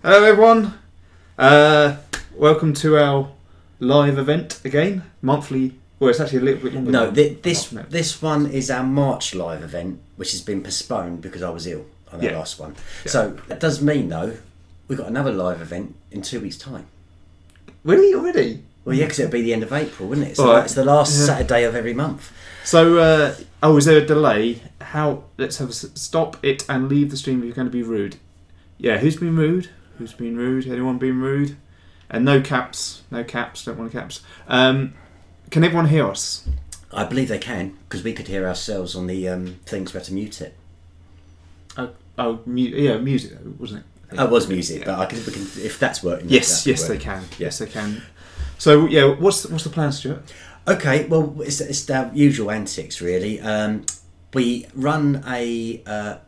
Hello everyone, welcome to our live event again, monthly, well it's actually a little bit longer. No, this one is our March live event, which has been postponed because I was ill on the last one. Yeah. So that does mean though, we've got another live event in 2 weeks' time. Really? Already? Well yeah, because it'll be the end of April, wouldn't it? So it's the last Saturday of every month. So, is there a delay? Let's have a stop it and leave the stream if you're going to be rude. Yeah, who's been rude? Who's been rude? Anyone been rude? And no caps, don't want caps. Can everyone hear us? I believe they can, because we could hear ourselves on the things. We had to mute it. Music, wasn't it? It was music, but we can, if that's working. Yes, they can. Yes, they can. So, yeah, what's the plan, Stuart? Okay, well, it's our usual antics, really. We run a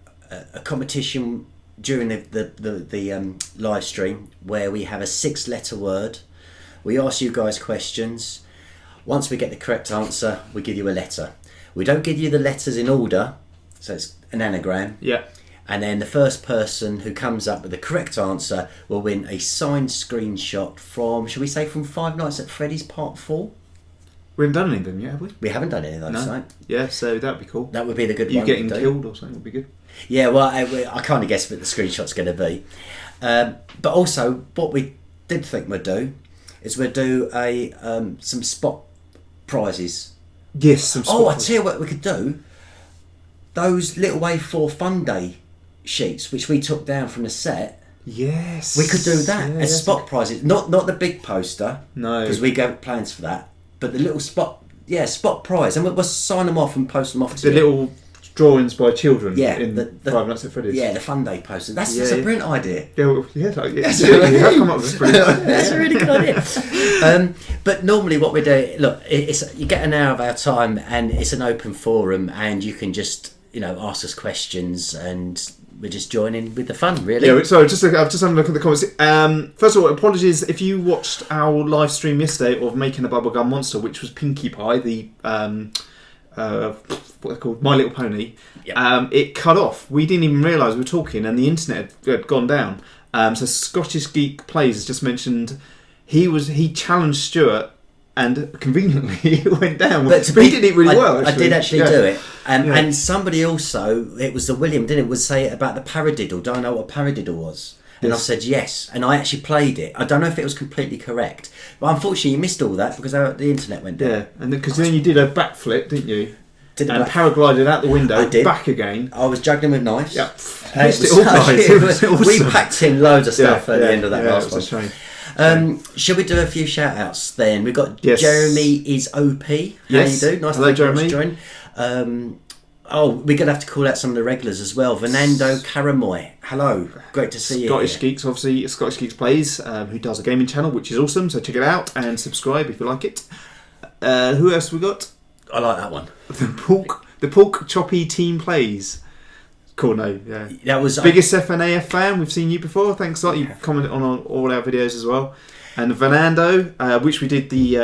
competition during the live stream where we have a 6-letter word. We ask you guys questions. Once we get the correct answer, we give you a letter. We don't give you the letters in order, so it's an anagram. Yeah. And then the first person who comes up with the correct answer will win a signed screenshot from, shall we say, from Five Nights at Freddy's Part 4? We haven't done any of them yet, have we? We haven't done any of those, no. Yeah, so that'd be cool. That would be the good one. You getting killed or something would be good. Yeah, well, I kind of guess what the screenshot's going to be. But also, what we did think we'd do is we'd do some spot prizes. Yes, some spot prizes. I tell you what we could do. Those little A4 Fun Day sheets, which we took down from the set. Yes. We could do that as spot prizes. Not the big poster. No. Because we got plans for that. But the little spot prize. And we'll sign them off and post them off to the little drawings by children in the Five Nights at Freddy's. Yeah, the Fun Day poster. That's a brilliant idea. Yeah, you have come up with That's a really good idea. But normally what we do, look, you get an hour of our time and it's an open forum and you can just, ask us questions and we're just joining with the fun, really. Yeah, sorry, I've just had a look at the comments. First of all, apologies if you watched our live stream yesterday of making a bubblegum monster, which was Pinkie Pie, the what they're called, My Little Pony. Yep. It cut off. We didn't even realise we were talking, and the internet had gone down. So Scottish Geek Plays has just mentioned he challenged Stuart, and conveniently it went down. But he did it really well. Actually. I did actually do it, and somebody also, it was the William, didn't it, would say about the paradiddle. Don't know what a paradiddle was. And I said yes, and I actually played it. I don't know if it was completely correct, but unfortunately you missed all that because the internet went down. Yeah, and because then you did a backflip, didn't you? Paraglided out the window, I did. Back again. I was juggling with knives. Yeah, missed it all, guys. It was awesome. We packed in loads of stuff at the end of that last one. It was a shame. Shall we do a few shout outs then? We've got Jeremy is OP. How you do? Nice Hello, Jeremy. To join. We're going to have to call out some of the regulars as well. Fernando Caramoy. Hello. Great to see you. Scottish Geeks, obviously. Scottish Geeks Plays, who does a gaming channel, which is awesome. So check it out and subscribe if you like it. Who else we got? I like that one. The Pork Choppy Team Plays. Cool name, yeah. That was biggest FNAF fan. We've seen you before. Thanks a lot. You commented on all our videos as well. And Fernando, which we did the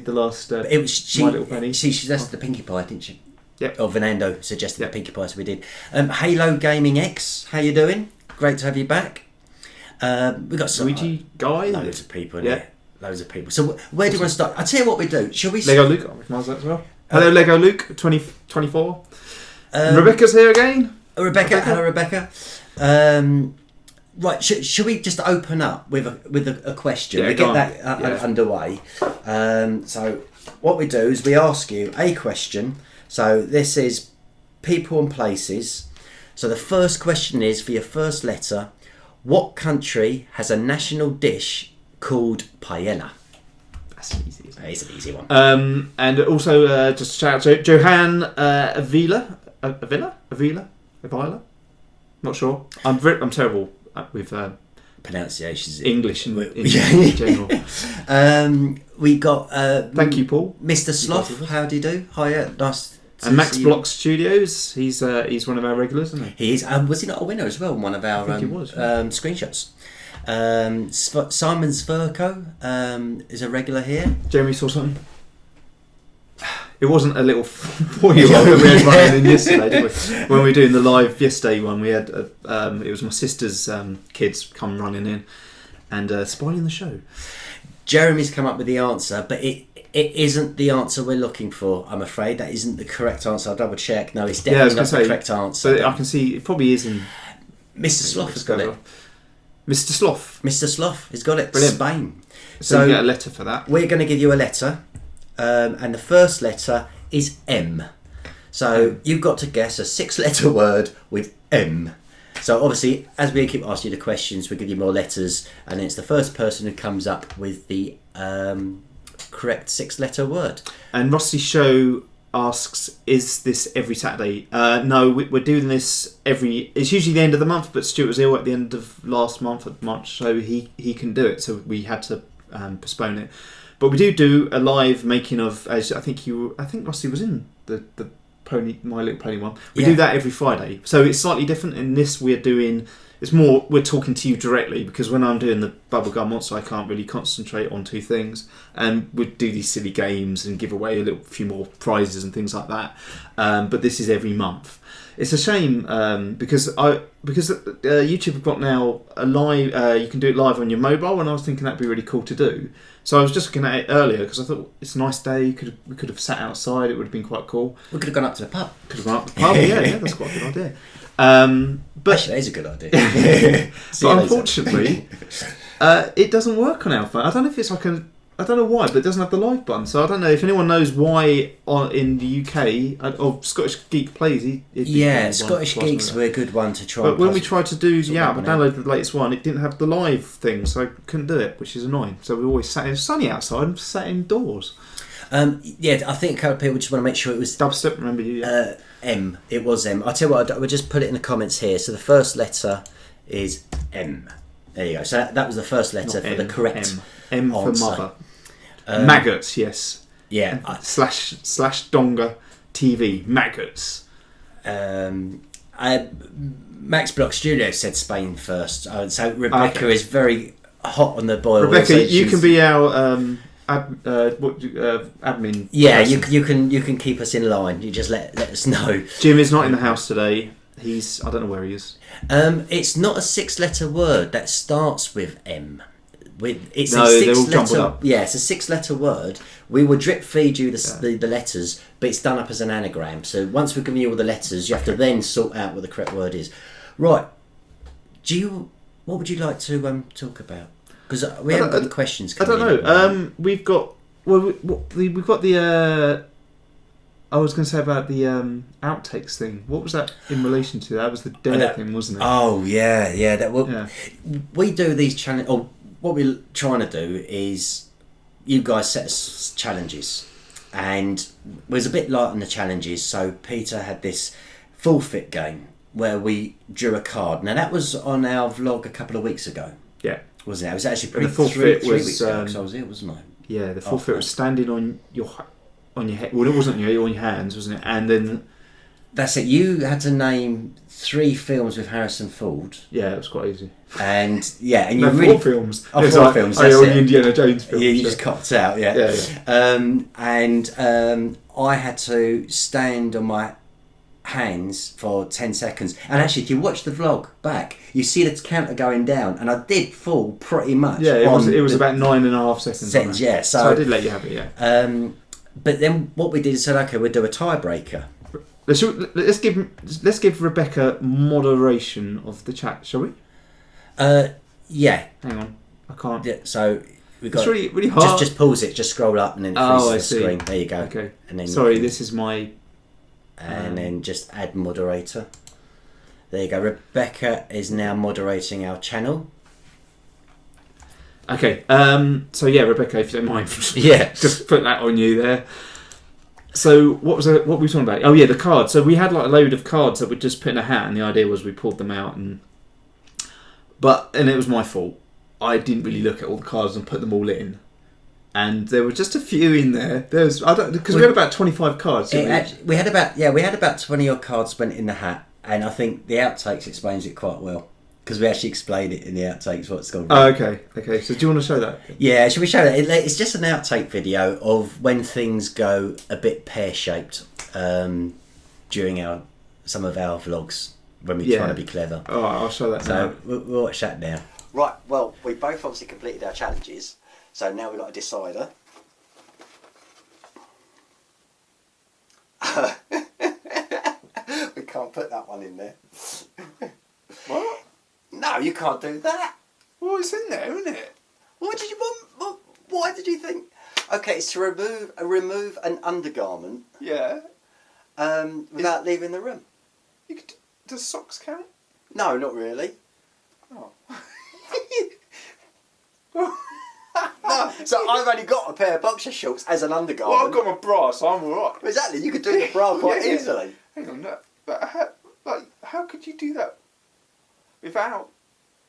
last. It was My Little Pony. She suggested the Pinkie Pie, didn't she? Yep. Or Fernando suggested the Pinkie Pie, so we did. Halo Gaming X, how you doing? Great to have you back. We got some Luigi guy. Loads of people. Yeah. Loads of people. So where do you want to start? I'll tell you what we do. Shall we? Lego Luke. I recognise that as well. Hello, Lego Luke. 24. Rebecca's here again. Rebecca. Hello, Rebecca. Right, should we just open up with a question? We get that underway. So what we do is we ask you a question. So this is people and places. So the first question is, for your first letter, what country has a national dish called paella? That's easy. That is an easy one. And also just a shout out to Johan Avila. Not sure. I'm terrible with pronunciations. English in general. We got. Thank you, Paul. Mr. Sloth. How do you do? Hiya. Nice. And Max Block Studios. He's one of our regulars, isn't he? He is. Was he not a winner as well in one of our screenshots? Simon Zverko is a regular here. Jeremy saw something. It wasn't a little 4-year-old that we had running in yesterday, did we? When we were doing the live yesterday one, we had it was my sister's kids come running in and spoiling the show. Jeremy's come up with the answer, but it isn't the answer we're looking for, I'm afraid. That isn't the correct answer. I'll double check. No, it's definitely not the correct answer. So I can see it probably is in... Mr. Sloth has got it. Mr. Sloth. Mr. Sloth has got it. Brilliant. Spain. So you get a letter for that. We're going to give you a letter, and the first letter is M. So you've got to guess a 6-letter word with M. So obviously, as we keep asking you the questions, we give you more letters, and it's the first person who comes up with the correct 6-letter word. And Rossi's show asks, is this every Saturday? No, we're doing this it's usually the end of the month, but Stuart was ill at the end of last month of March, so he can do it, so we had to postpone it. But we do a live making of, as I think Rossi was in the Pony, My Little Pony one. We do that every Friday, so it's slightly different. In this, we're talking to you directly, because when I'm doing the Bubblegum Monster, I can't really concentrate on two things, and we'd do these silly games and give away a few more prizes and things like that. But this is every month. It's a shame because YouTube have got now a live. You can do it live on your mobile, and I was thinking that'd be really cool to do. So I was just looking at it earlier because I thought it's a nice day. We could have sat outside. It would have been quite cool. We could have gone up to the pub. Yeah, that's quite a good idea. But actually, that is a good idea. But unfortunately, it doesn't work on our phone. I don't know if it's I don't know why, but it doesn't have the live button. So I don't know if anyone knows why in the UK, or Scottish Geek Plays. Scottish Geeks were a good one to try. But when we tried to do I downloaded the latest one, it didn't have the live thing, so I couldn't do it, which is annoying. So we always sat. It was sunny outside and sat indoors. I think a couple of people just want to make sure it was dubstep. Remember you? M. It was M. I'll tell you what. We'll just put it in the comments here. So the first letter is M. There you go. So that was the first letter for the correct M for answer. mother. Maggots, yes. Yeah. Slash Donga TV. Maggots. Max Block Studio said Spain first. So Rebecca is very hot on the boil. Rebecca, you can be our admin. Yeah, you can keep us in line. You just let us know. Jim is not in the house today. I don't know where he is. It's not a 6-letter word that starts with M. It's they're all jumbled up. Yeah, it's a 6-letter word. We will drip feed you the letters, but it's done up as an anagram. So once we've given you all the letters, you have to then sort out what the correct word is. Right. What would you like to talk about? Because we haven't got any questions coming in. I don't know. We've got the. I was going to say about the outtakes thing. What was that in relation to? That was the dare thing, wasn't it? Oh yeah. We do these challenges. Oh, what we're trying to do is you guys set us challenges, and it was a bit light on the challenges. So Peter had this full fit game where we drew a card. Now that was on our vlog a couple of weeks ago. Yeah, wasn't it? It was actually pretty. The full fit three was weeks ago, 'cause I was here, wasn't I? Yeah, the full fit was standing on your head. Well, it wasn't on your hands, wasn't it? And then that's it. You had to name 3 films with Harrison Ford. Yeah, it was quite easy. And and you no, really 4 films. Oh, 4 films. That's it. Indiana Jones films. Yeah, you just copped out. Yeah. I had to stand on my hands for 10 seconds. And actually, if you watch the vlog back, you see the counter going down, and I did fall pretty much. Yeah, it was about 9.5 seconds. Yeah, so I did let you have it. Yeah. But then what we did is said, okay, we'll do a tiebreaker. Let's give Rebecca moderation of the chat, shall we? Yeah. Hang on, I can't. Yeah, so we got. It's really, really hard. Just pause it. Just scroll up and then it freezes the screen. There you go. Okay. And then this is my. And then just add moderator. There you go. Rebecca is now moderating our channel. Okay. So yeah, Rebecca, if you don't mind, just put that on you there. So what were we talking about? Oh yeah, the cards. So we had like a load of cards that we'd just put in a hat, and the idea was we pulled them out, and it was my fault. I didn't really look at all the cards and put them all in, and there were just a few in there. We had about 25 cards. We had about 20 odd cards went in the hat, and I think the outtakes explains it quite well. because we actually explained it in the outtakes what's gone Oh, wrong. okay. So do you want to show that? Yeah, should we show that? It's just an outtake video of when things go a bit pear-shaped during some of our vlogs when we're trying to be clever. Oh, I'll show that now. So we'll watch that now. Right, well, we both obviously completed our challenges, so now we've got a decider. We can't put that one in there. What? No, you can't do that. Well, it's in there, isn't it? What did you want? Why did you think? Okay, it's to remove an undergarment. Yeah. Without leaving the room. Does socks count? No, not really. Oh. No, so I've only got a pair of boxer shorts as an undergarment. Well, I've got my bra, so I'm alright. Exactly, you could do the bra quite easily. Hang on, no, but how could you do that without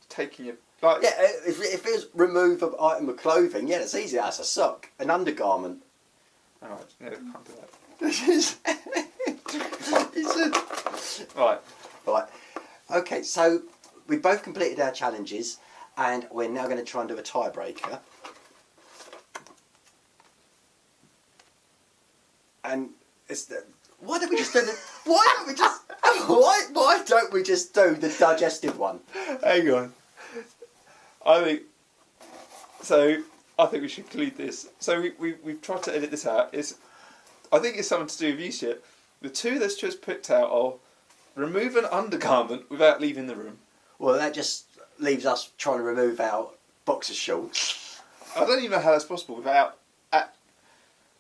taking your like? Yeah, if it was remove an item of clothing, yeah, it's easy. That's a sock, an undergarment. Alright, no, can't do that. Right. Okay, so we both completed our challenges, and we're now going to try and do a tiebreaker. And why don't we just do the? Why don't we just do the digestive one? Hang on. I think we should include this. So we've tried to edit this out. I think it's something to do with you, Stuart. The two that's just picked out are remove an undergarment without leaving the room. Well, that just leaves us trying to remove our boxer shorts. I don't even know how that's possible without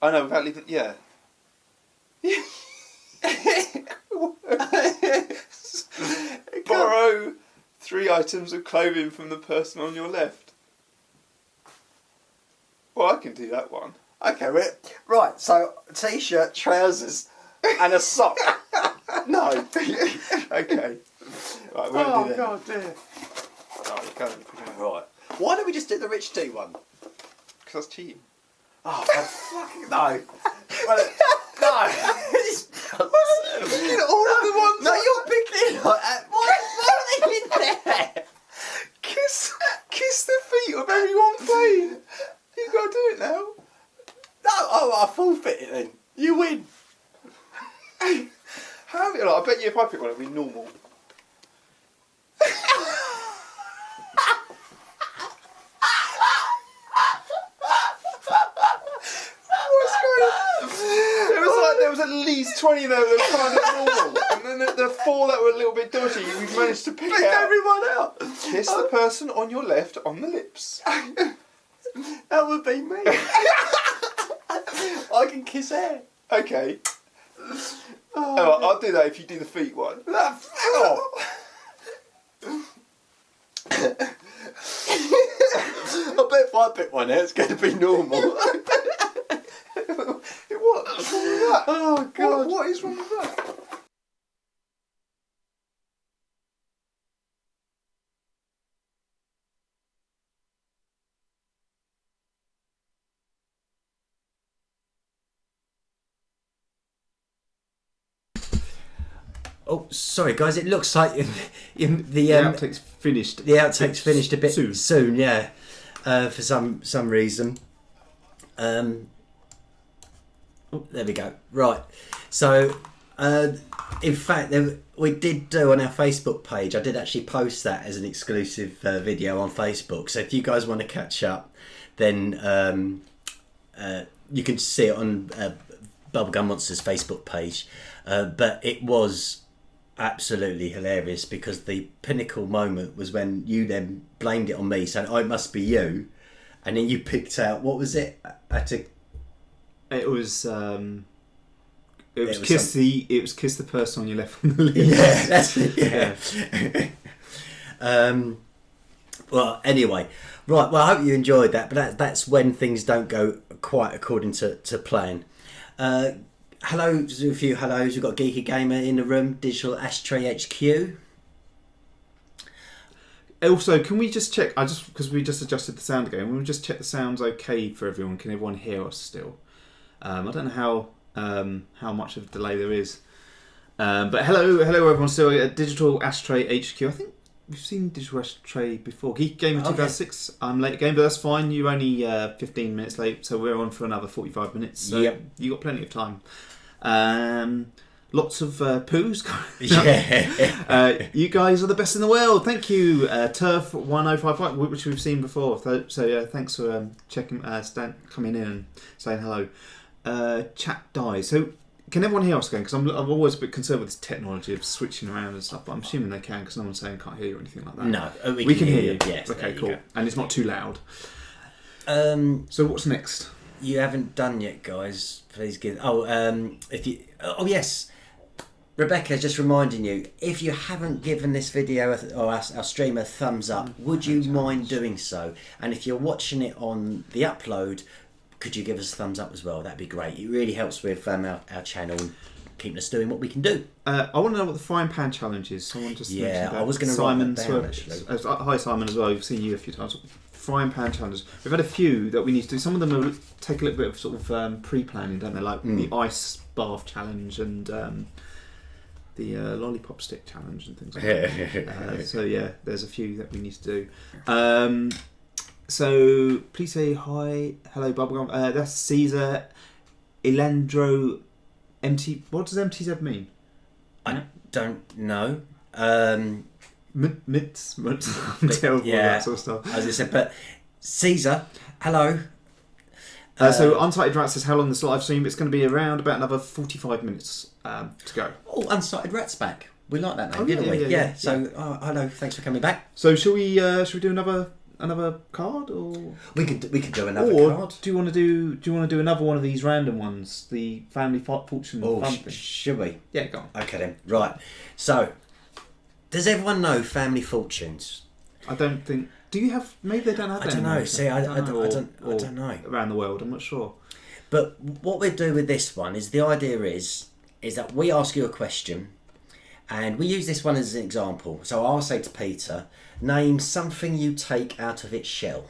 leaving. Yeah. Borrow 3 items of clothing from the person on your left. Well, I can do that one. Okay, right. So, a t-shirt, trousers, and a sock. No. Okay. Right, we'll do that. God, dear. Right. Why don't we just do the rich tea one? Because that's cheating. Oh, fucking no. Well, no. You're picking all of the ones. No, you're picking. Why are they in there? Kiss the feet of everyone playing. You've got to do it now. No, I forfeit it then. You win. How? I bet you if I pick one, it'll be normal. There was at least 20 there that were kind of normal, and then the 4 that were a little bit dodgy, we managed to pick out. Everyone out. Kiss the person on your left on the lips. That would be me. I can kiss hair. Okay. Oh, I'll do that if you do the feet one. I bet if I pick one out, it's going to be normal. What's wrong with that? Oh, God. What is wrong with that? Oh, sorry, guys. It looks like the outtakes finished. The outtakes finished a bit soon. Yeah, for some reason. Oh, there we go. Right. So, in fact, we did do on our Facebook page. I did actually post that as an exclusive video on Facebook. So if you guys want to catch up, then you can see it on BubblegumMonsters Facebook page. But it was absolutely hilarious because the pinnacle moment was when you then blamed it on me, saying, "Oh, it must be you," and then you picked out, what was it? It was kiss the person on your left on the lips. Yeah, that's it. Yeah. Well, anyway, right. Well, I hope you enjoyed that. But that's when things don't go quite according to plan. Hello, just a few hellos. We've got Geeky Gamer in the room. Digital Ashtray HQ. Also, can we just check? Because we just adjusted the sound again. We'll just check the sound's okay for everyone. Can everyone hear us still? I don't know how much of a delay there is. But hello everyone still at Digital Ashtray HQ. I think we've seen Digital Ashtray before. Geek Game in 2006. I'm late again, but that's fine. You're only 15 minutes late, so we're on for another 45 minutes. So you got plenty of time. Lots of poos. You guys are the best in the world. Thank you, Turf 1055, which we've seen before. So yeah, thanks for checking, coming in and saying hello. Chat dies. So can everyone hear us again? Because I'm always a bit concerned with this technology of switching around and stuff. But I'm assuming they can, because no one's saying can't hear you or anything like that. No, we can hear you. Yes. Okay, cool. And it's not too loud. So what's next? You haven't done yet, guys. Please give. Yes. Rebecca, just reminding you, if you haven't given this video or our stream a thumbs up, would you mind doing so? And if you're watching it on the upload, could you give us a thumbs up as well? That'd be great. It really helps with our channel, keeping us doing what we can do. I want to know what the frying pan challenge is. Someone just mentioned that. I was going to write that down, actually. Hi, Simon, as well. We've seen you a few times. Frying pan challenges. We've had a few that we need to do. Some of them take a little bit of sort of pre-planning, don't they? Like the ice bath challenge and the lollipop stick challenge and things like that. So yeah, there's a few that we need to do. So please say hi, hello, Bubblegum. That's Caesar, Elandro, MT. What does MTZ mean? I don't know. Mitz, I'm terrible with that sort of stuff. As I said, but Caesar, hello. So Unsighted Rat says how long this live stream? It's going to be around about another 45 minutes to go. Oh, Unsighted Rat's back. We like that name, didn't we? Yeah. So hello, thanks for coming back. So shall we do another card, or we could do another card? Do you want to do another one of these random ones, the Family Fortune? Should we? Yeah, go on. Okay then. Right. So, does everyone know Family Fortunes? I don't think. Do you have? Maybe they don't have. I don't know. See, I don't know. Around the world, I'm not sure. But what we do with this one is the idea is that we ask you a question, and we use this one as an example. So I'll say to Peter, name something you take out of its shell.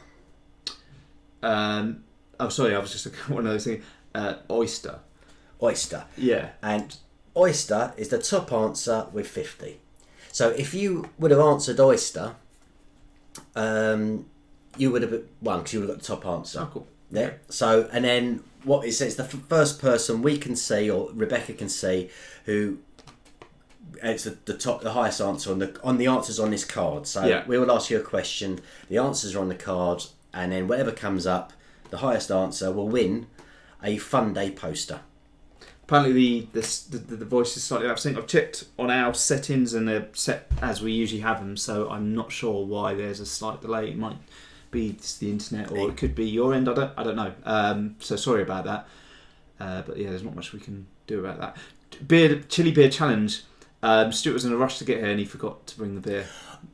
I'm sorry, I was just one of those things. Oyster. Oyster. Yeah. And oyster is the top answer with 50. So if you would have answered oyster, you would have won because you would have got the top answer. Oh, cool. Yeah. Okay. So, and then what it says, the first person we can see, or Rebecca can see, who it's the highest answer on the answers on this card. So we will ask you a question. The answers are on the card, and then whatever comes up, the highest answer will win a Fun Day poster. Apparently the voice is slightly absent. I've checked on our settings and they're set as we usually have them, so I'm not sure why there's a slight delay. It might be just the internet, or it could be your end. I don't know. So sorry about that. But yeah, there's not much we can do about that. Chili beer challenge. Stuart was in a rush to get here and he forgot to bring the beer.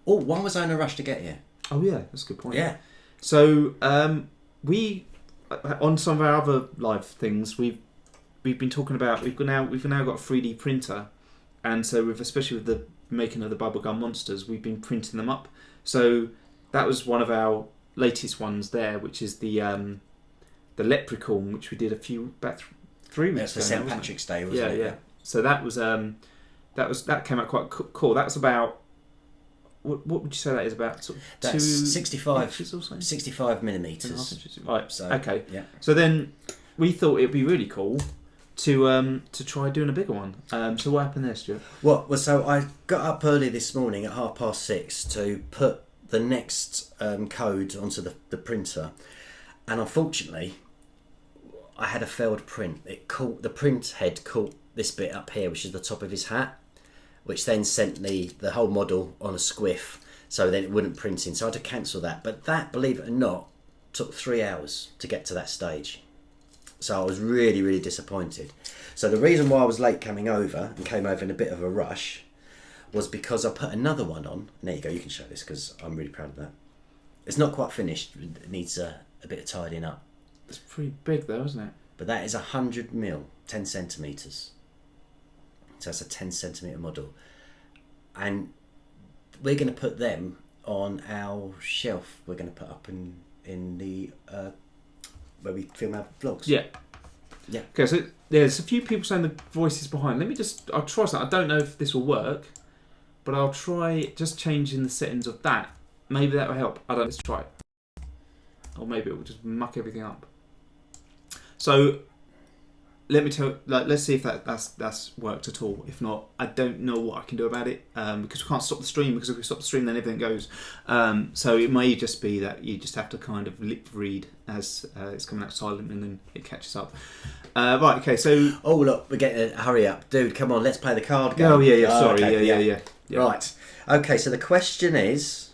Oh, why was I in a rush to get here? Oh yeah, that's a good point. Yeah. So we on some of our other live things we've been talking about. We've now got a 3D printer, and so especially with the making of the BubblegumMonsters, we've been printing them up. So that was one of our latest ones there, which is the leprechaun, which we did about 3 weeks ago. For St. Patrick's Day, wasn't it? Yeah. So that came out quite cool. That's about what would you say that is about? Sort of that's 65 inches or so? 65 millimeters. Inches. Right. So okay. Yeah. So then we thought it'd be really cool to try doing a bigger one. So what happened there, Stuart? Well, so I got up early this morning at 6:30 to put the next code onto the printer, and unfortunately I had a failed print. The print head caught this bit up here, which is the top of his hat, which then sent the whole model on a squiff, so then it wouldn't print in. So I had to cancel that. But that, believe it or not, took 3 hours to get to that stage. So I was really, really disappointed. So the reason why I was late coming over, and came over in a bit of a rush, was because I put another one on. And there you go, you can show this because I'm really proud of that. It's not quite finished. It needs a bit of tidying up. It's pretty big though, isn't it? But that is 100 mil, 10 centimetres. So that's a 10 centimetre model. And we're going to put them on our shelf. We're going to put up in the where we film our vlogs. Yeah. Okay, so there's a few people saying the voice is behind. I'll try something. I don't know if this will work. but I'll try just changing the settings of that. Maybe that will help. I don't know. Let's try it. Or maybe it will just muck everything up. So let me tell. Let's see if that's worked at all. If not, I don't know what I can do about it because we can't stop the stream. Because if we stop the stream, then everything goes. So it may just be that you just have to kind of lip read as it's coming out silent, and then it catches up. Right. Okay. So. Oh look, we're getting a hurry up, dude. Come on, let's play the card game. Oh yeah. Sorry. Okay, Yeah. Right. Okay. So the question is,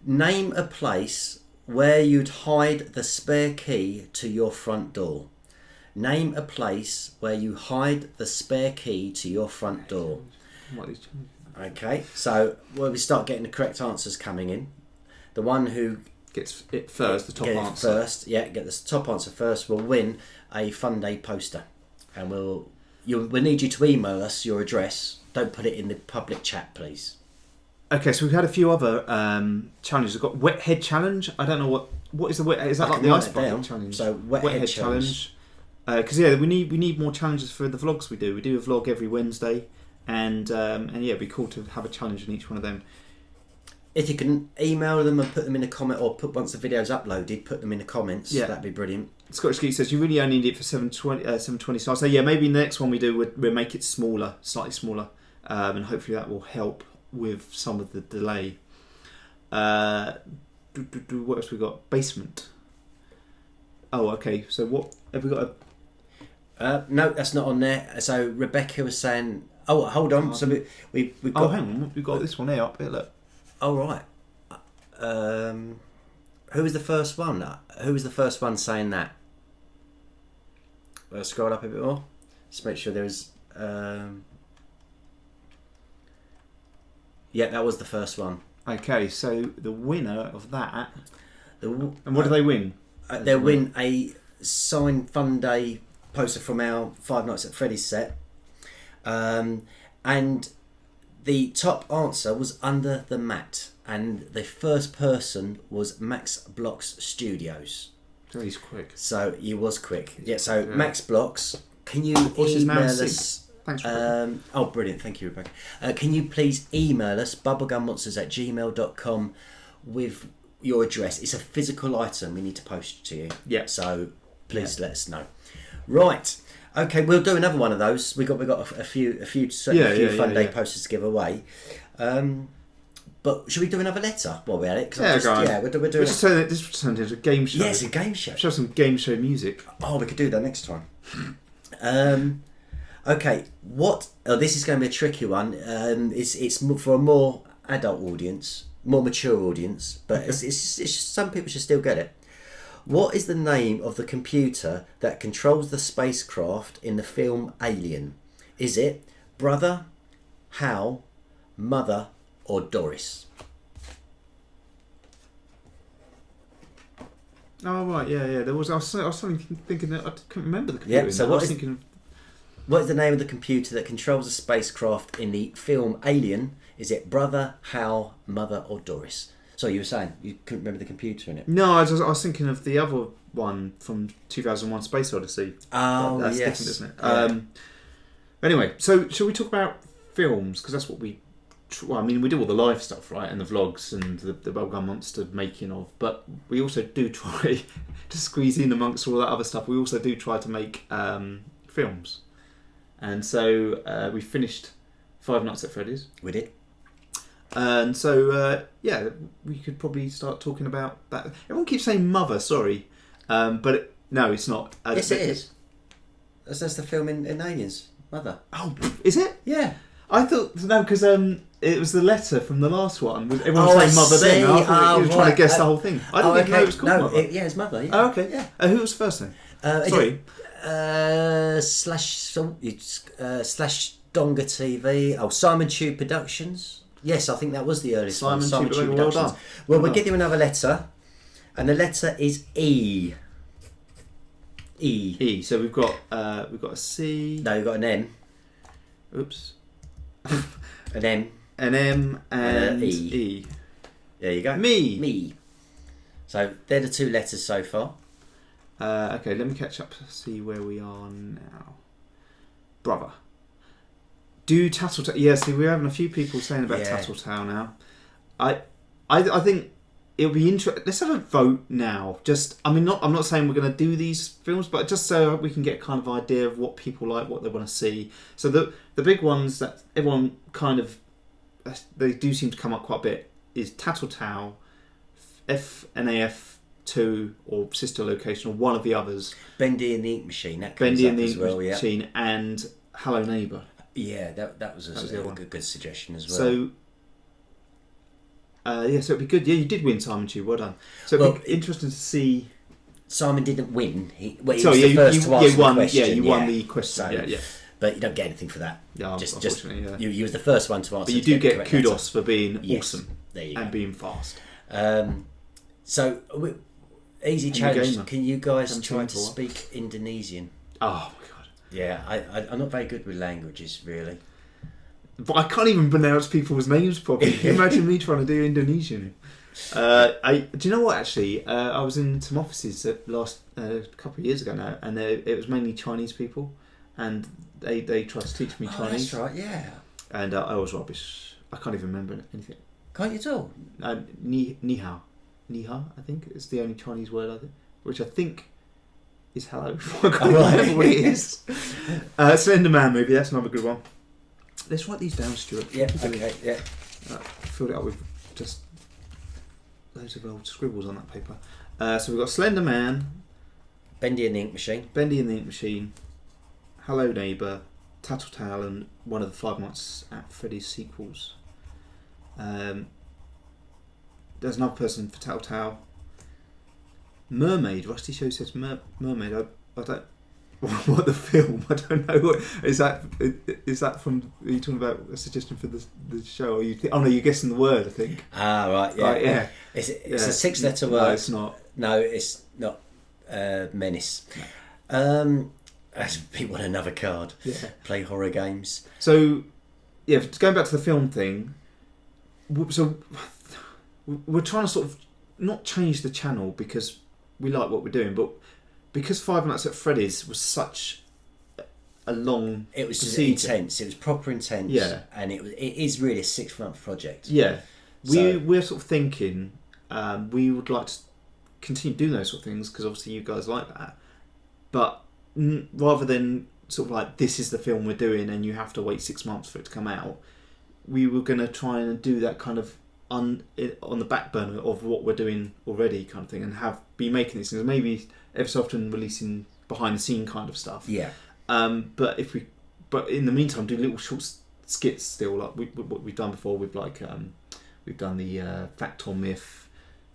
name a place where you'd hide the spare key to your front door. Name a place where you hide the spare key to your front door. Okay, so when we start getting the correct answers coming in, the one who gets it first, the top answer. Get the top answer first will win a Fun Day poster. And we'll need you to email us your address. Don't put it in the public chat, please. Okay, so we've had a few other challenges. We've got Wet Head Challenge. I don't know what is the wet. Is that like the ice bucket challenge? So Wet Head Challenge. Because we need more challenges for the vlogs we do. We do a vlog every Wednesday, and it'd be cool to have a challenge in each one of them. If you can email them and put them in a comment, or once the video's uploaded, put them in the comments. Yeah, that'd be brilliant. Scottish Geek says you really only need it for 720 stars. So maybe the next one we do we'll make it smaller, slightly smaller, and hopefully that will help with some of the delay. What else we got? Basement. Oh, okay. So what have we got? No, that's not on there. So Rebecca was saying, "Oh, hold on." So we've got. Oh, hang on. We've got this one here up here. Look. Oh right. Who was the first one? Who was the first one saying that? Scroll up a bit more. Just make sure there's. Yeah, that was the first one. Okay, so the winner of that. And what do they win? They'll win a signed Fun Day poster from our Five Nights at Freddy's set. And the top answer was Under the Mat. And the first person was Max Blocks Studios. So he's quick. So he was quick. Yeah, so Max Blocks, can you email us... Thanks, Rebecca. Oh, brilliant. Thank you, Rebecca. Can you please email us, bubblegummonsters@gmail.com, with your address? It's a physical item we need to post to you. Yeah. So please let us know. Right. Okay, we'll do another one of those. We got a few Fun Day posters to give away. But should we do another letter while we're at it? We're doing. This turned into a game show. Yeah, it's a game show. Show some game show music. Oh, we could do that next time. Okay, this is going to be a tricky one. It's for a more adult audience, more mature audience, but it's just, some people should still get it. What is the name of the computer that controls the spacecraft in the film Alien? Is it Brother, Hal, Mother, or Doris? Oh right, yeah. There was. I was thinking that I couldn't remember the computer. Yeah. So what is the name of the computer that controls the spacecraft in the film Alien? Is it Brother, Hal, Mother, or Doris? So you were saying you couldn't remember the computer in it? No, I was thinking of the other one from 2001: Space Odyssey. Oh, that's yes. different, isn't it? Anyway, so shall we talk about films? Because that's what we do all the live stuff, right, and the vlogs and the Bubblegum Monster making of. But we also do try to squeeze in amongst all that other stuff. We also do try to make films. And so we finished Five Nights at Freddy's. We did. And so, we could probably start talking about that. Everyone keeps saying Mother, sorry. But no, it's not. Yes, it is. That's the film in Aliens, Mother. Oh, is it? Yeah. I thought, no, because it was the letter from the last one. Everyone was saying Mother then. I thought you were trying to guess the whole thing. I didn't even know it was called Mother. It's Mother, yeah. Oh, okay. Yeah. Who was the first name? Sorry. Slash Donga TV. Oh, Simon Tube Productions. Yes, I think that was the earliest one. Simon Tube Productions. Well done. Well, we'll give you another letter, and the letter is E. E. So we've got a C. No, we've got an M. Oops. An M. An M and E. There you go. Me. So they're the two letters so far. Okay, let me catch up to see where we are now. Brother. Do Tattletale? Yeah, see, we're having a few people saying about Tattletale now. I think it'll be interesting. Let's have a vote now. I'm not saying we're going to do these films, but just so we can get kind of idea of what people like, what they want to see. So the big ones that everyone kind of they do seem to come up quite a bit is Tattletale, FNAF 2 or Sister Location or one of the others. Bendy and the Ink Machine. That comes up as well. Bendy and the Ink Machine and Hello Neighbour. Yeah, that was a good suggestion as well. So. So it'd be good. Yeah, you did win, Simon Chu. Well done. So it'd be interesting to see. Simon didn't win. He was the first to ask the question. Yeah, you won the question. So, yeah. But you don't get anything for that. Yeah, unfortunately, you was the first one to answer. But you do get kudos for being awesome and being fast. So, easy challenge. Can you guys try to speak Indonesian? Oh my god. Yeah, I'm not very good with languages, really. But I can't even pronounce people's names properly. Can you imagine me trying to do Indonesian? Do you know what? Actually, I was in some offices last couple of years ago now, and it was mainly Chinese people, and they tried to teach me Chinese. That's right, yeah. And I was rubbish. I can't even remember anything. Can't you at all? Ni hao, I think is the only Chinese word which I think is hello. I can't remember what it is. Slender Man movie. That's another good one. Let's write these down, Stuart. Yeah, okay, yeah. Filled it up with just loads of old scribbles on that paper. So we've got Slender Man, Bendy and the Ink Machine, Hello Neighbour, Tattletale, and one of the Five Nights at Freddy's sequels. There's another person for Tattletale. Mermaid. Rusty Show says Mermaid. I don't. What the film? I don't know. What is that? Is that from? Are you talking about a suggestion for the show? Or you're guessing the word. I think. Ah, right. Yeah. Right, yeah. It's a 6-letter word. No, it's not. No, it's not. Menace. No. People want another card. Yeah. Play horror games. So, yeah. Going back to the film thing. So, we're trying to sort of not change the channel because we like what we're doing, but. Because Five Nights at Freddy's was such a long it was procedure. Intense. It was proper intense. Yeah. And it is really a 6-month project. Yeah. We're sort of thinking we would like to continue doing those sort of things because obviously you guys like that. But rather than sort of like this is the film we're doing and you have to wait 6 months for it to come out, we were going to try and do that kind of on the back burner of what we're doing already kind of thing and be making these things. Maybe ever so often releasing behind the scene kind of stuff. Yeah. But in the meantime, do little short skits still like what we've done before with like we've done the Fact or Myth,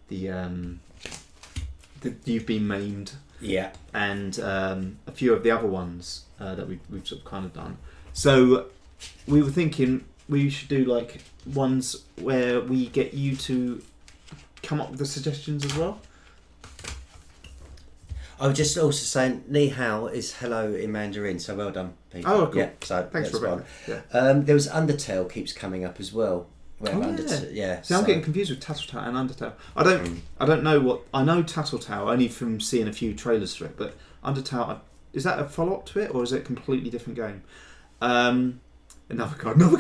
the You've Been Maimed. Yeah. And a few of the other ones that we've sort of kind of done. So we were thinking we should do like ones where we get you to come up with the suggestions as well. I was just also saying, ni hao is hello in Mandarin, so well done, people. Oh, cool. Yeah, so thanks, Rebecca. Yeah. There was Undertale keeps coming up as well. Yeah. See, I'm getting confused with Tattletale and Undertale. I don't know what I know Tattletale only from seeing a few trailers for it, but Undertale is that a follow up to it or is it a completely different game? Another card. But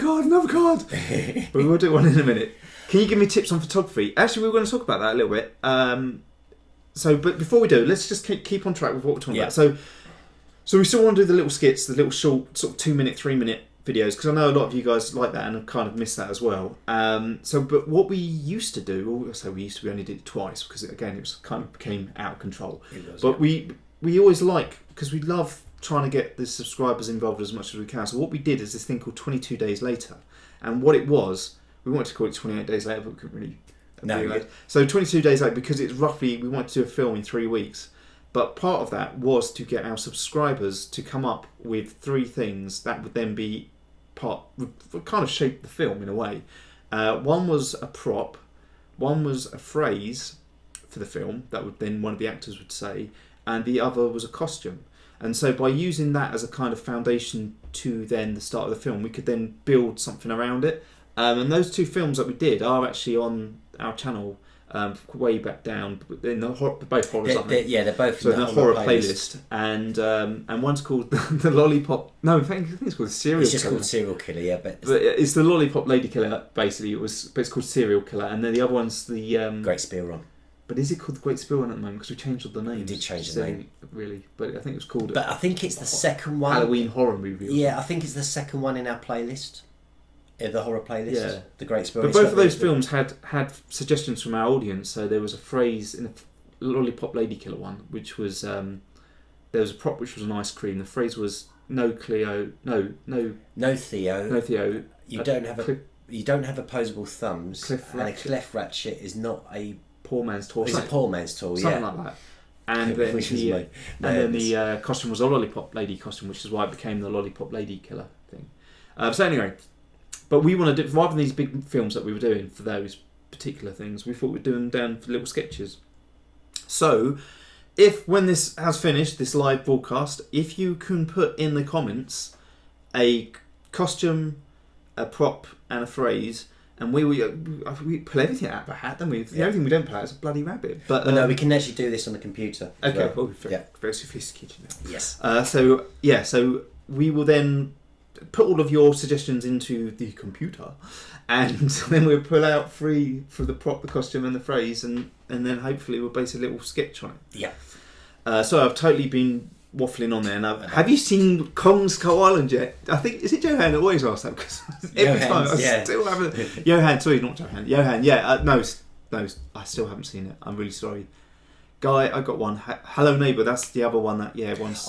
we'll do one in a minute. Can you give me tips on photography? Actually, we were going to talk about that a little bit. But before we do, let's just keep on track with what we're talking about. So we still want to do the little skits, the little short, sort of 2 minute, 3 minute videos, because I know a lot of you guys like that and have kind of missed that as well. But what we used to do, we only did it twice because again it was kind of became out of control. But we always because we love trying to get the subscribers involved as much as we can. So what we did is this thing called 22 Days Later, and what it was, we wanted to call it 28 Days Later, but we couldn't really. So 22 days later, because it's roughly, we wanted to do a film in 3 weeks, but part of that was to get our subscribers to come up with 3 things that would then be would kind of shape the film in a way. One was a prop, one was a phrase for the film that would then one of the actors would say, and the other was a costume. And so by using that as a kind of foundation to then the start of the film, we could then build something around it. And those 2 films that we did are actually on our channel. way back down in the both horrors. They're both so in the horror playlist, and one's called the Lollipop. No, I think it's called Serial Killer. It's just called Serial Killer, yeah. But it's the Lollipop Lady Killer. Basically, but it's called Serial Killer, and then the other one's the Great Spill Run. But is it called the Great Spill Run at the moment? Because we changed all the names. We did change the name, really. But I think it was called. But I think it's the second one. Halloween horror movie. Yeah, I think it's the second one in our playlist. The horror playlist. Yeah. The Great Spill. But both of those films had suggestions from our audience. So there was a phrase in the Lollipop Lady Killer one, which was there was a prop which was an ice cream. The phrase was no Theo. You don't have opposable thumbs. And a cleft ratchet is not a poor man's torso. It's a poor man's tool, something like that. And then the costume was a Lollipop Lady costume, which is why it became the Lollipop Lady Killer thing. So anyway, but we want to do, rather than these big films that we were doing for those particular things, we thought we'd do them down for little sketches. So, when this has finished, this live broadcast, if you can put in the comments a costume, a prop, and a phrase, and we pull everything out of a hat, don't we? The only thing we don't pull out is a bloody rabbit. But no, we can actually do this on the computer. Okay, well, very sophisticated now. Yes. So we will then put all of your suggestions into the computer, and then we'll pull out 3 for the prop, the costume, and the phrase, and then hopefully we'll base a little sketch on it. Yeah. So I've totally been waffling on there. Now, have you seen Kong Skull Island yet? I think, is it Johan that always asks that? Because every time I still haven't. Johan, sorry, not Johan. Johan, yeah, no, I still haven't seen it. I'm really sorry. Guy, I got one. Hello Neighbour, that's the other one that,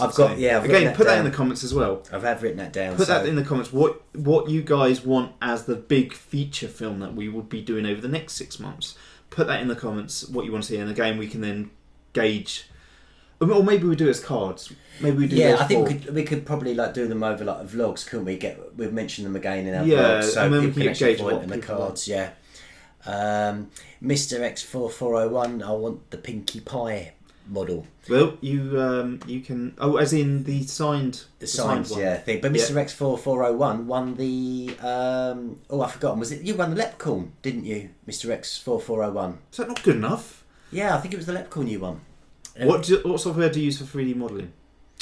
I've got, again, put that in the comments as well. I've written that down. Put that in the comments. What you guys want as the big feature film that we will be doing over the next 6 months. Put that in the comments, what you want to see. And again, we can then gauge. Or maybe we do it as cards. Maybe we do. Yeah, I think we could probably do them over vlogs, couldn't we? We've mentioned them again in our vlogs, so and then people we can actually point in the cards. Yeah. Mr. X4401, I want the Pinkie Pie model. Well, you can. Oh, as in the signed. The signed thing. But Mr. X4401 won the. I've forgotten. Was it you won the Leprechaun, didn't you, Mr. X4401? Is that not good enough? Yeah, I think it was the Leprechaun you won. What software do you use for 3D modelling?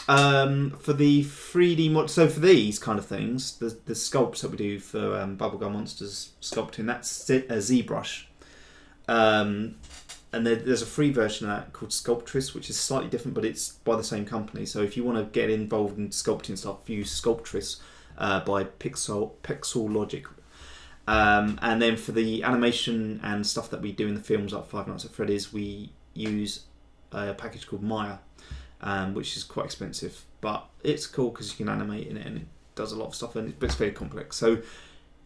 For the 3D mod, so for these kind of things, the sculpts that we do for BubblegumMonsters sculpting, that's a ZBrush. And there's a free version of that called Sculptress, which is slightly different, but it's by the same company. So if you want to get involved in sculpting stuff, use Sculptress by Pixel Logic. And then for the animation and stuff that we do in the films like Five Nights at Freddy's, we use a package called Maya, which is quite expensive, but it's cool because you can animate in it and it does a lot of stuff, but it's very complex. So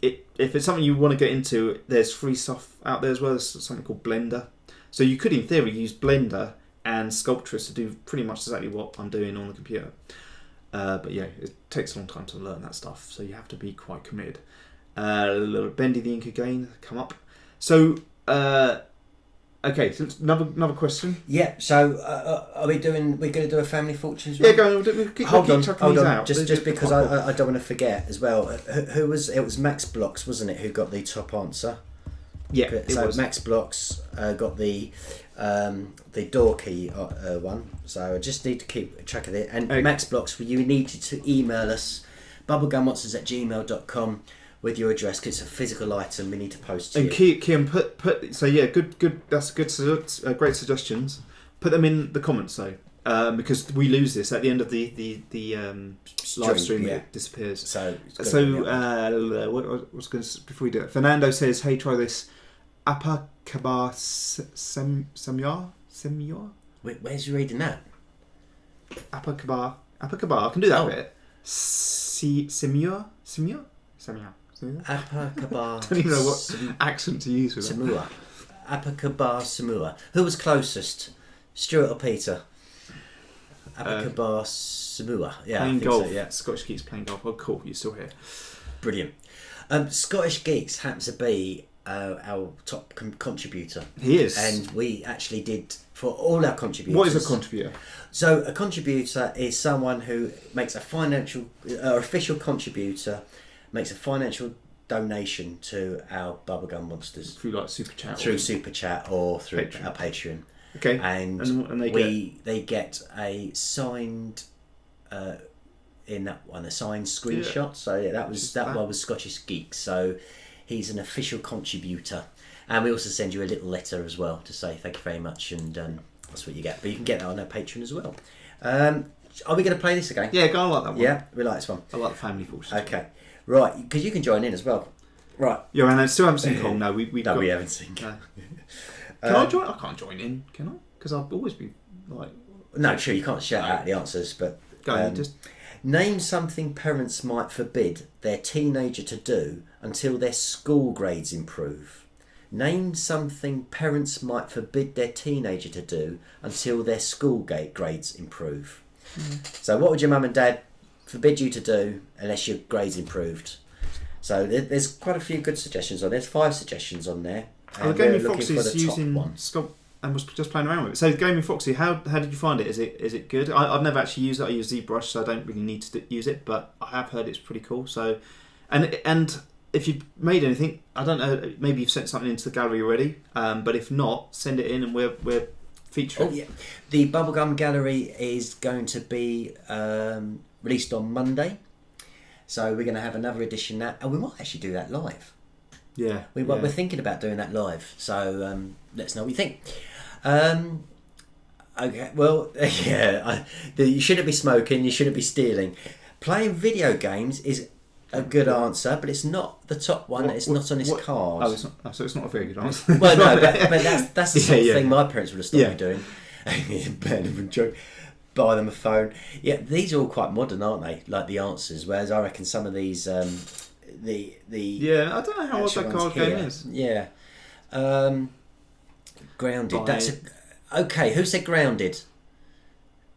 if it's something you want to get into, there's free stuff out there as well. There's something called Blender. So you could, in theory, use Blender and Sculptress to do pretty much exactly what I'm doing on the computer. But yeah, it takes a long time to learn that stuff, so you have to be quite committed. Bendy the Ink again, come up. So, okay, so another question. Yeah, so we're going to do a family fortune as well? Yeah, go on. Hold on. Just because I don't want to forget as well. Who was it? Was Max Blocks, wasn't it? Who got the top answer? Yeah, so Max Blocks got the door key one. So I just need to keep track of it. And Max Blocks, you needed to email us bubblegummonsters@gmail.com with your address, because it's a physical item we need to post to you. And Kim, put so yeah, good. That's good. Great suggestions. Put them in the comments though, because we lose this at the end of the live stream. Yeah. It disappears. So what was going to before we do it? Fernando says, "Hey, try this Apakabar Semyor." Wait, where's you reading that? Apakabar. I can do that bit. Semyor. Apakabar. I don't even know what accent to use with Samua. Apakabar Samua. Who was closest, Stuart or Peter? Apakabar Samua. Yeah, playing golf. So, yeah. Scottish Geeks playing golf. Oh, cool. You're still here. Brilliant. Scottish Geeks happens to be our top contributor. He is. And we actually did for all our contributors. What is a contributor? So a contributor is someone who makes a official contributor makes a financial donation to our Bubblegum Monsters through like Super Chat. Through Super Chat or through Patreon. our Patreon. Okay. And they get a signed in that one, a signed screenshot. Yeah. So yeah, that one was Scottish Geek. So he's an official contributor. And we also send you a little letter as well to say thank you very much, and that's what you get. But you can get that on our Patreon as well. Are we going to play this again? Yeah, I like that one. Yeah, we like this one. I like the Family Forces. Okay, right, because you can join in as well. Right. Yeah, and I still haven't seen Kong. No, we haven't seen Kong. Can I join? I can't join in, can I? Because I've always been like... No, sure, you can't shout out the answers, but... Go ahead, just... Name something parents might forbid their teenager to do until their school grades improve. Name something parents might forbid their teenager to do until their school grades improve. So what would your mum and dad forbid you to do unless your grades improved? So there's quite a few good suggestions on there. There's 5 suggestions on there. The Gaming Foxy is using Scott and was just playing around with it. So Gaming Foxy, how did you find it? Is it good? I've never actually used it. I use ZBrush, so I don't really need to use it, but I have heard it's pretty cool. So, and if you've made anything, I don't know, maybe you've sent something into the gallery already, but if not, send it in and we're featuring. Oh yeah, the Bubblegum Gallery is going to be released on Monday, so we're going to have another edition of that, and we might actually do that live. Yeah, we're thinking about doing that live, so let us know what you think. Okay, well, yeah, you shouldn't be smoking, you shouldn't be stealing. Playing video games is a good answer, but it's not the top one. It's not on his card. Oh, it's not, so it's not a very good answer. Well, no, but that's the sort of thing my parents would have stopped me doing. Buy them a phone. Yeah, these are all quite modern, aren't they? Like the answers. Whereas I reckon some of these, the yeah, I don't know how old that card game is. Yeah, Grounded. Okay. Who said Grounded?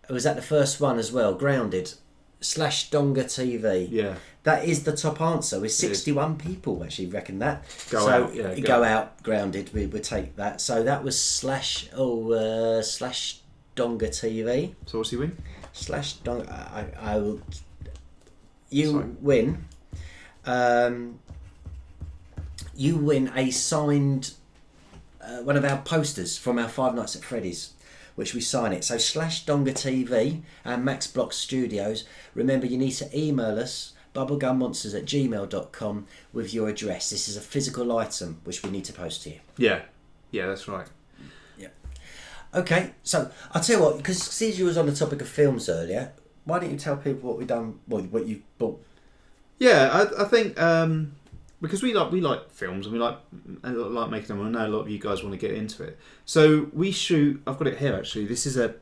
Was that the first one as well? Grounded / Donga TV. Yeah. That is the top answer. With 61 people actually reckon that. Go out. Grounded. We would take that. So that was / Donga TV. So what's he win? / Donga. I will. You win. You win a signed one of our posters from our Five Nights at Freddy's, which we sign it. So / Donga TV and Max Block Studios. Remember, you need to email us bubblegummonsters@gmail.com with your address. This is a physical item which we need to post to you. Yeah, that's right. Yeah. Okay, so I'll tell you what, because since you was on the topic of films earlier, why don't you tell people what we've done, what you bought? Yeah, I think because we like films and we like making them. I know a lot of you guys want to get into it. So we shoot. I've got it here actually. This is a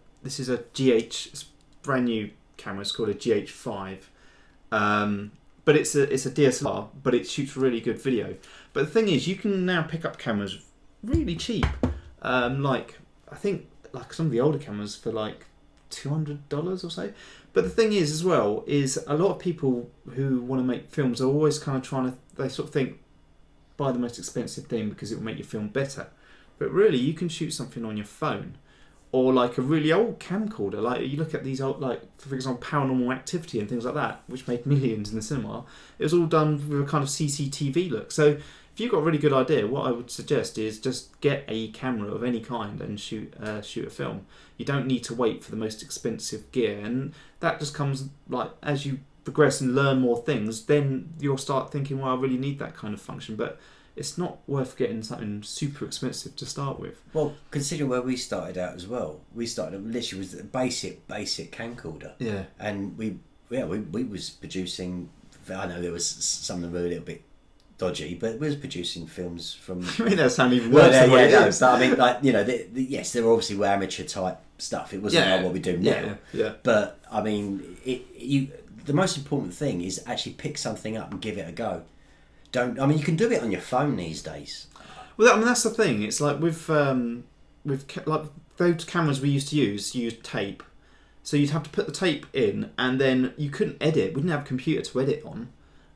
GH. It's a brand new camera. It's called a GH5. But it's a DSLR, but it shoots really good video. But the thing is, you can now pick up cameras really cheap. Like I think like some of the older cameras for like $200 or so. But the thing is, as well, is a lot of people who want to make films are always kind of trying to. They sort of think buy the most expensive thing because it will make your film better. But really, you can shoot something on your phone. Or like a really old camcorder, like you look at these old, like for example, Paranormal Activity and things like that, which made millions in the cinema. It was all done with a kind of CCTV look. So if you've got a really good idea, what I would suggest is just get a camera of any kind and shoot a film. You don't need to wait for the most expensive gear, and that just comes like as you progress and learn more things. Then you'll start thinking, well, I really need that kind of function, but it's not worth getting something super expensive to start with. Well, considering where we started out as well, we started literally with a basic camcorder. Yeah. And we was producing. I know there was some of them were a little bit dodgy, but we was producing films from. I mean, that sounds even worse. But I mean, like yes, there obviously were amateur type stuff. It wasn't like what we do now. Yeah. But I mean, the most important thing is actually pick something up and give it a go. You can do it on your phone these days. Well, I mean that's the thing. It's like with like those cameras we used to use tape, so you'd have to put the tape in, and then you couldn't edit. We didn't have a computer to edit on.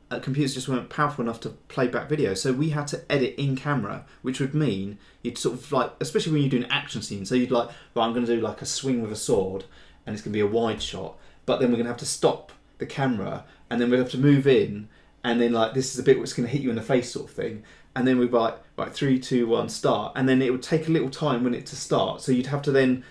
Computers just weren't powerful enough to play back video, so we had to edit in camera, which would mean you'd sort of like, especially when you're doing action scenes. So you'd like, well, I'm going to do like a swing with a sword, and it's going to be a wide shot, but then we're going to have to stop the camera, and then we'd have to move in. and then like this is a bit what's going to hit you in the face sort of thing, and then we'd be like 3, 2, 1, start, and then it would take a little time when it to start, so you'd have to then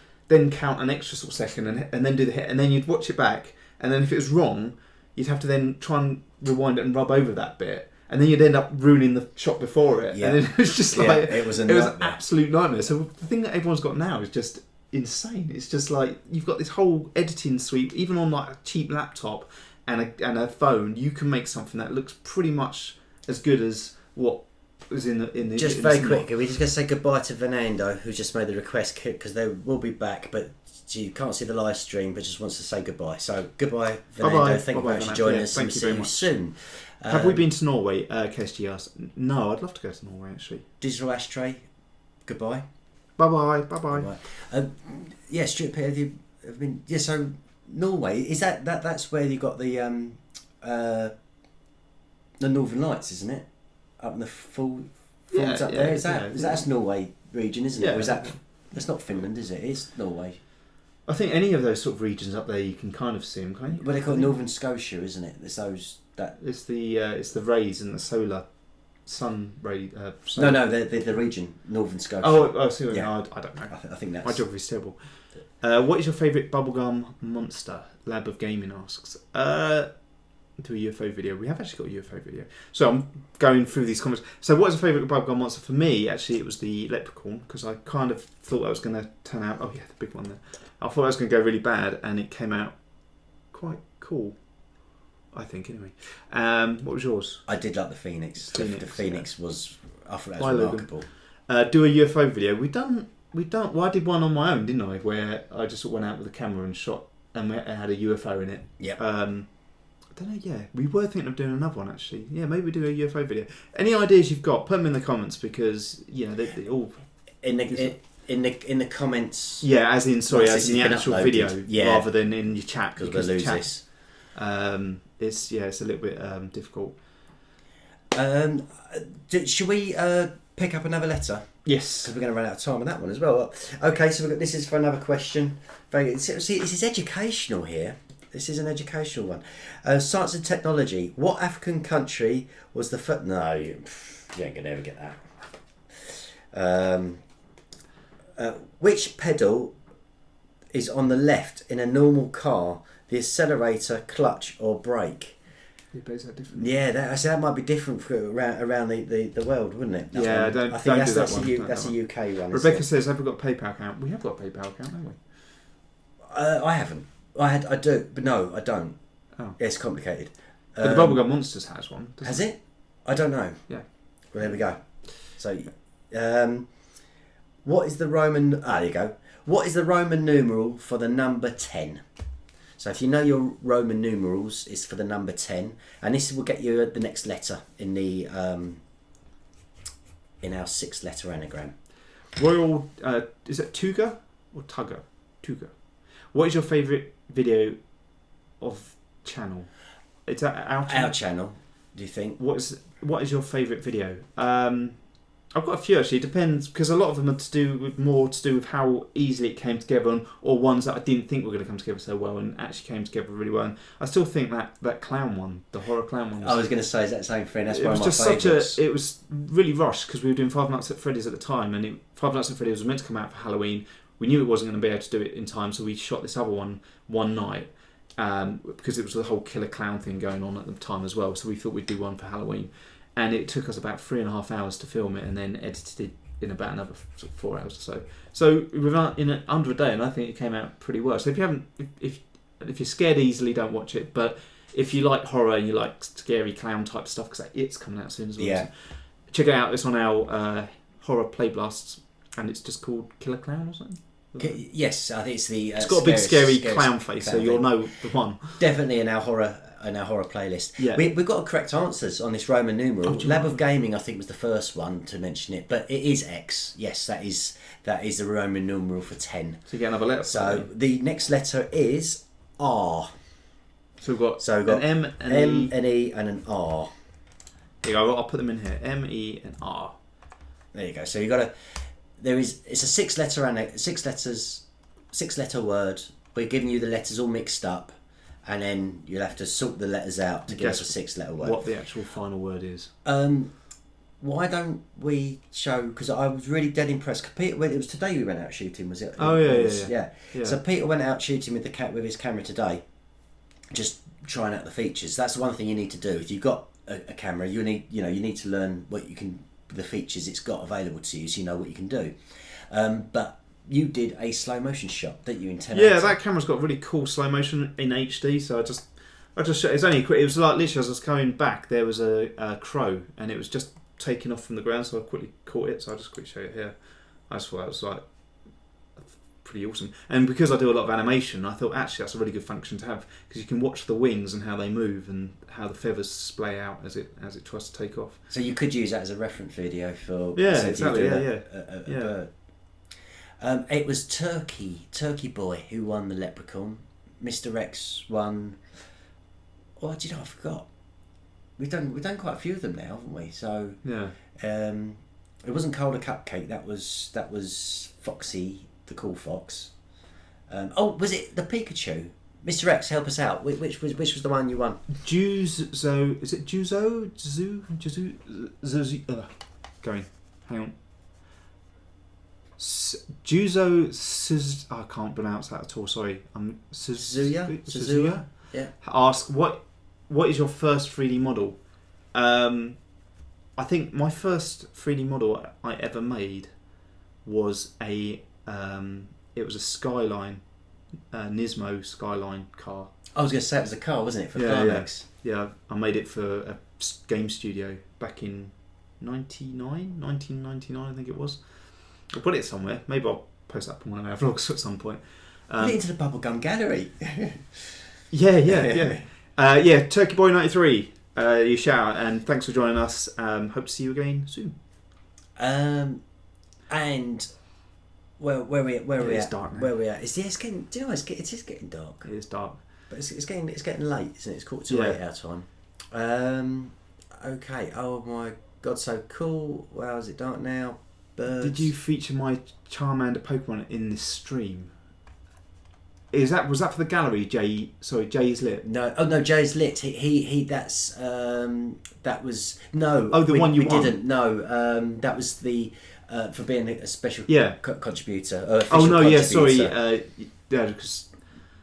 count an extra sort of second and then do the hit, and then you'd watch it back, and then if it was wrong, you'd have to then try and rewind it and rub over that bit. And then you'd end up ruining the shot before it. Yeah. And then it was just like... it was an absolute nightmare. So the thing that everyone's got now is just insane. It's just like, you've got this whole editing suite, even on like a cheap laptop and a phone, you can make something that looks pretty much as good as what was in the... Just very quickly, we're just going to say goodbye to Fernando, who just made the request, because they will be back, but you can't see the live stream, but just wants to say goodbye. So goodbye, Fernando. Bye-bye. Thank you very much for joining us, and we'll see you soon. Have we been to Norway? KSG asked. No, I'd love to go to Norway actually. Digital Ashtray, goodbye. Bye bye. Yeah, Stuart, have you been? Yeah, so Norway, is that's where you got the Northern Lights, isn't it? Up in the falls up there. That's Norway region, isn't it? Or is that's not Finland, is it? It's Norway. I think any of those sort of regions up there you can kind of see them, can't you? Well, they call it Northern Scotia, isn't it? It's those that. It's the rays and the solar sun ray. No, the region Northern Scotia. Oh, I see. Yeah. I don't know. I think that's my geography's terrible. What is your favourite bubblegum monster? Lab of Gaming asks. Do a UFO video. We have actually got a UFO video. So I'm going through these comments. So what is your favourite bubblegum monster? For me, actually, it was the leprechaun, because I kind of thought I was going to turn out... Oh yeah, the big one there. I thought I was going to go really bad, and it came out quite cool, I think, anyway. What was yours? I did like the Phoenix. The Phoenix was... I thought that was remarkable. Do a UFO video. We done. Well, I did one on my own, didn't I? Where I just went out with a camera and shot, and it had a UFO in it. Yeah. I don't know, yeah. We were thinking of doing another one, actually. Yeah, maybe do a UFO video. Any ideas you've got, put them in the comments, because, you know, they all... In the comments... Yeah, as in the actual video, rather than in your chat. Because we'll lose this. It's a little bit difficult. Should we pick up another letter? Yes. Because we're going to run out of time on that one as well. Okay, so this is for another question. See, this is educational here. This is an educational one. Science and technology. What African country was the first... No, you ain't going to ever get that. Which pedal is on the left in a normal car? The accelerator, clutch or brake? Yeah, but is that different? Yeah, that might be different around the world, wouldn't it? I think that's a UK one. Rebecca says, have we got a PayPal account? We have got a PayPal account, haven't we? I haven't. I do, but no, I don't. Oh. It's complicated. But the Bubblegum Monsters has one. Has it? I don't know. Yeah. Well, there we go. So, what is the Roman... there you go. What is the Roman numeral for the number 10? So if you know your Roman numerals, it's for the number 10. And this will get you the next letter in the in our 6-letter anagram. Royal... is it Tuga or Tugger? Tuga. What is your favourite video of channel? It's our channel. Our channel, do you think? What is your favourite video? I've got a few actually. It depends, because a lot of them are more to do with how easily it came together, or ones that I didn't think were going to come together so well and actually came together really well. And I still think that clown one, the horror clown one. I was going to say, is that same thing? That's one of my favourites. It was really rushed, because we were doing Five Nights at Freddy's at the time, and Five Nights at Freddy's was meant to come out for Halloween. We knew it wasn't going to be able to do it in time, so we shot this other one night, because it was the whole killer clown thing going on at the time as well. So we thought we'd do one for Halloween, and it took us about 3.5 hours to film it, and then edited it in about another 4 hours or so. So in under a day, and I think it came out pretty well. So if you haven't, if you're scared easily, don't watch it. But if you like horror and you like scary clown type stuff, because it's coming out soon as well. Yeah. So check it out. It's on our horror play blasts, and it's just called Killer Clown or something. Yes, I think it's the. It's got a big scary clown face, so you'll know the one. Definitely in our horror playlist. Yeah. We've got correct answers on this Roman numeral. Lab of Gaming, I think, was the first one to mention it, but it is X. Yes, that is the Roman numeral for 10. So you get another letter. So the next letter is R. So we've got an M, an E, and an R. There you go. I'll put them in here. M, E, and R. There you go. So you got to. It's a 6-letter word. We're giving you the letters all mixed up, and then you'll have to sort the letters out to give us a 6-letter word. What the actual final word is. Why don't we show? Because I was really dead impressed. Peter, it was today we went out shooting, was it? Oh yeah. So Peter went out shooting with his camera today, just trying out the features. That's the one thing you need to do. If you've got a camera, you need to learn the features it's got available to you, so you know what you can do. But you did a slow motion shot, didn't you? In 1080? Yeah, that camera's got really cool slow motion in HD. So I just shot. It's only quick. It was like literally as I was coming back, there was a crow, and it was just taking off from the ground, so I quickly caught it. So I just quickly show it here. I just thought that was like pretty awesome, and because I do a lot of animation, I thought actually that's a really good function to have, because you can watch the wings and how they move and how the feathers splay out as it tries to take off. So you could use that as a reference video for exactly a bird. It was Turkey Boy who won the Leprechaun. Mr. X won. Oh, do you know? I forgot. We've done quite a few of them now, haven't we? So yeah. It wasn't Calder Cupcake. That was Foxy, the cool fox. Was it the Pikachu? Mr. X, help us out. Which was the one you won? Juzo. Is it Juzo? Going. Hang on. Juzo. I can't pronounce that at all. Sorry. Suzuya. Yeah. Ask what is your first 3D model? I think my first 3D model I ever made was it was a Skyline, Nismo Skyline car. I was going to say it was a car, wasn't it, for Climax? Yeah, I made it for a game studio back in 1999, I think it was. I'll put it somewhere. Maybe I'll post that on one of our vlogs at some point. Put it into the Bubblegum Gallery. Yeah, Turkey Boy 93. You shout, and thanks for joining us. Hope to see you again soon. And where we at? Dark now. Where we at? It's getting. Do you know it is getting dark. It is dark, but it's getting late, isn't it? It's 7:45 our time. Okay. Oh my God, so cool. Wow, is it dark now? Birds. Did you feature my Charmander Pokemon in this stream? Was that for the gallery? Jay's lit. No, Jay's lit. He that's that was no. Oh, the one you won. Didn't. No, that was the for being a special contributor. Sorry. Because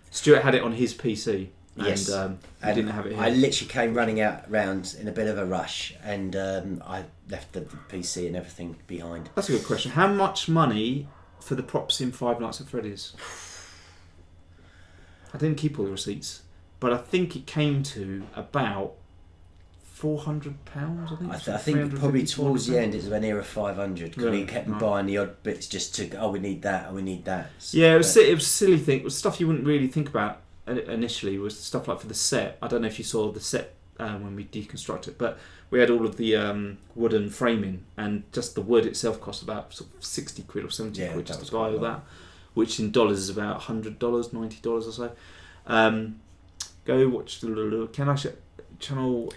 Stuart had it on his PC. Yes, and I didn't have it here. I literally came running around in a bit of a rush, and I left the PC and everything behind. That's a good question. How much money for the props in Five Nights at Freddy's? I didn't keep all the receipts, but I think it came to about £400. I think probably towards the end it was near 500 because we kept buying the odd bits just to we need that. Yeah, it was a silly thing. It was stuff you wouldn't really think about initially. Was stuff like for the set. I don't know if you saw the set when we deconstructed it, but we had all of the wooden framing, and just the wood itself cost about sort of 60 quid or 70 quid just to buy all that. Which in dollars is about $100, $90 or so. Go watch the Can I channel,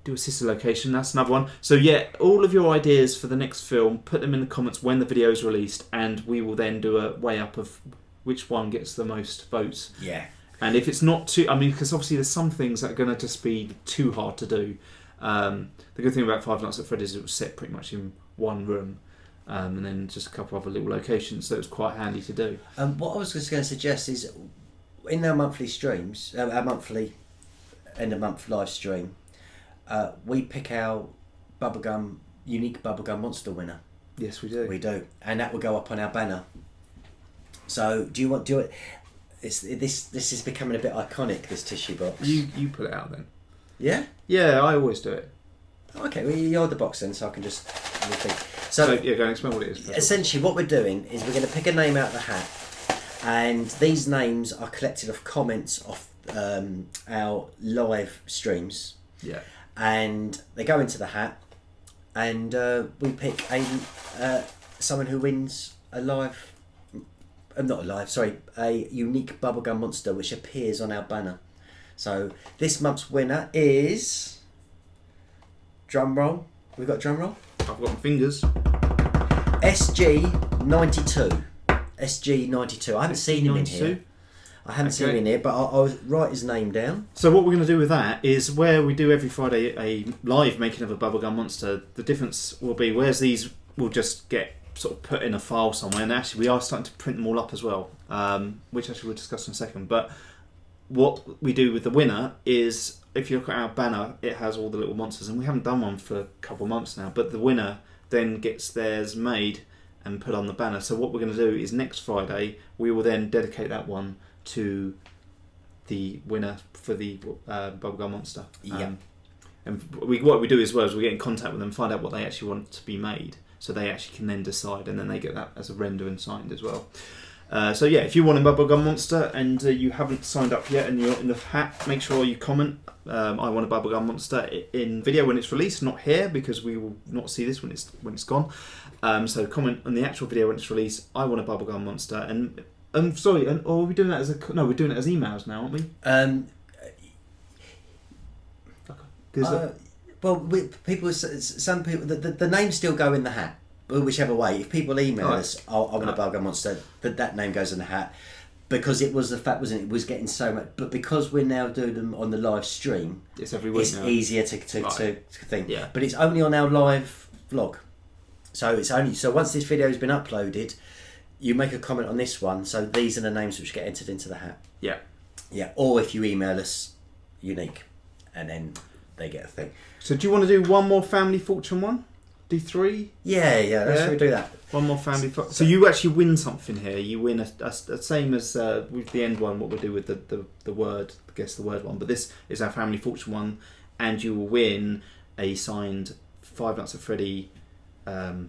do a sister location, that's another one. So yeah, all of your ideas for the next film, put them in the comments when the video is released, and we will then do a weigh up of which one gets the most votes. Yeah. And if it's not too, because obviously there's some things that are going to just be too hard to do. The good thing about Five Nights at Freddy's is it was set pretty much in one room. And then just a couple of other little locations, so it was quite handy to do. What I was just going to suggest is, in our monthly streams, our monthly end of month live stream, we pick our unique Bubblegum Monster winner. Yes, we do. We do, and that will go up on our banner. So, do it? This is becoming a bit iconic. This tissue box. You put it out then. Yeah. Yeah, I always do it. Okay, well you hold the box then, so I can just think. So yeah, go and explain what it is. Essentially, what we're doing is we're going to pick a name out of the hat, and these names are collected off comments off our live streams. Yeah. And they go into the hat, and we pick someone who wins a unique Bubblegum Monster which appears on our banner. So this month's winner is. Drum roll. We got drum roll? I've got my fingers. SG92. SG92. I haven't seen him in here. I haven't seen him in here, but I'll write his name down. So what we're going to do with that is where we do every Friday a live making of a Bubblegum Monster. The difference will be whereas these will just get sort of put in a file somewhere, and actually we are starting to print them all up as well, which actually we'll discuss in a second. But what we do with the winner is, if you look at our banner, it has all the little monsters, and we haven't done one for a couple of months now, but the winner then gets theirs made and put on the banner. So what we're going to do is next Friday we will then dedicate that one to the winner for the Bubblegum Monster. And what we do as well is we get in contact with them, find out what they actually want to be made, so they actually can then decide, and then they get that as a render and signed as well. So yeah, if you want a Bubblegum Monster and you haven't signed up yet and you're in the hat, make sure you comment, I want a Bubblegum Monster in video when it's released, not here because we will not see this when it's gone. So comment on the actual video when it's released, I want a Bubblegum Monster. And sorry, or are we doing that as no, we're doing it as emails now, aren't we? Some people, the names still go in the hat. Whichever way, if people email us, I want a Bubblegum Monster, that name goes in the hat, because it was the fact, wasn't it? It was getting so much, but because we're now doing them on the live stream, it's every week. It's now easier to think. Yeah. But it's only on our live vlog, so once this video has been uploaded, you make a comment on this one. So these are the names which get entered into the hat. Yeah. Yeah. Or if you email us, unique, and then they get a thing. So do you want to do one more Family Fortune one? Do 3? Yeah. Let's do that. One more Family Fortune. So you actually win something here. You win a same as with the end one. What we'll do with the word, guess the word one. But this is our Family Fortune one, and you will win a signed Five Nights at Freddy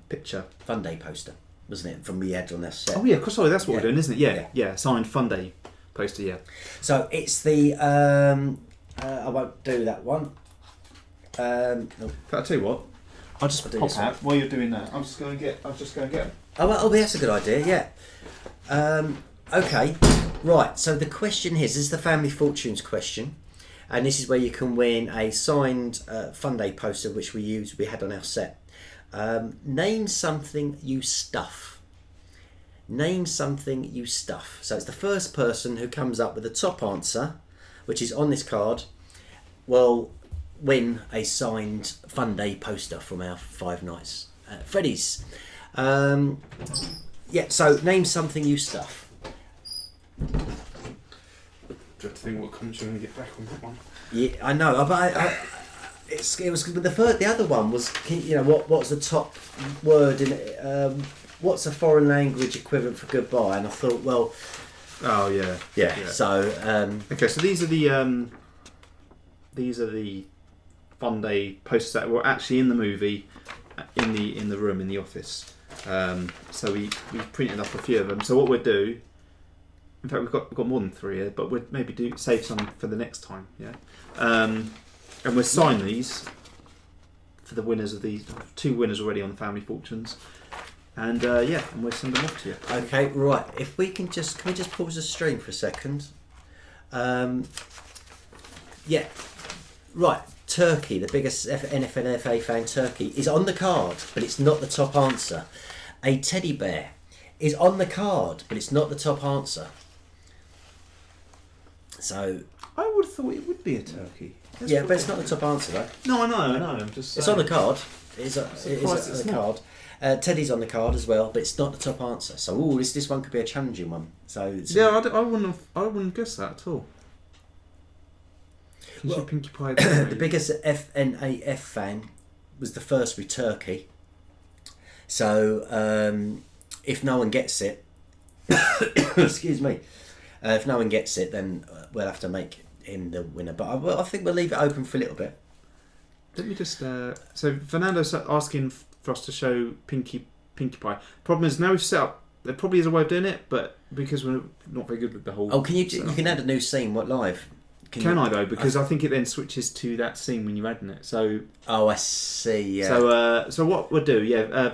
picture. Fun Day poster, wasn't it? From we had on our set. Oh yeah, sorry, that's what we're doing, isn't it? Yeah. Signed Fun Day poster. Yeah. So it's the I won't do that one. I'll tell you what. I'll just pop out while you're doing that. I'll just go and get them. Oh, that's a good idea. Yeah. Okay. Right. So the question is: this is the Family Fortunes question, and this is where you can win a signed Fun Day poster, which we had on our set. Name something you stuff. Name something you stuff. So it's the first person who comes up with the top answer, which is on this card, will win a signed Fun Day poster from our Five Nights at Freddy's. So name something you stuff. Do you have to think what comes when we get back on that one? Yeah, I know, but it was the other one was, what's the top word in it? What's a foreign language equivalent for goodbye? And I thought, well, yeah. So okay, so these are the Fun Day posters that were actually in the movie, in the room in the office. So we printed up a few of them. So what we'll do, in fact we've got more than 3 here, but we'll maybe save some for the next time. Yeah, and we'll sign these for the winners of these 2 winners already on the Family Fortunes, and and we'll send them off to you. Okay, right. If we can just pause the stream for a second. Right. Turkey, the biggest NFLFA fan, Turkey, is on the card, but it's not the top answer. A teddy bear is on the card, but it's not the top answer. So I would have thought it would be a turkey. But it's not the top answer though. No, I know. I'm just saying. It's on the card. It's on the card. Teddy's on the card as well, but it's not the top answer. So this one could be a challenging one. So I wouldn't guess that at all. Well, the biggest FNAF fan was the first with Turkey. So if no one gets it, excuse me, if no one gets it, then we'll have to make him the winner. But I think we'll leave it open for a little bit. Let me just. So Fernando's asking for us to show Pinkie Pie. Problem is now we've set up. There probably is a way of doing it, but because we're not very good with the whole. Oh, can you can add a new scene? What live? Can I though? Because I think it then switches to that scene when you're adding it. So. Oh, I see. Yeah. So what we'll do?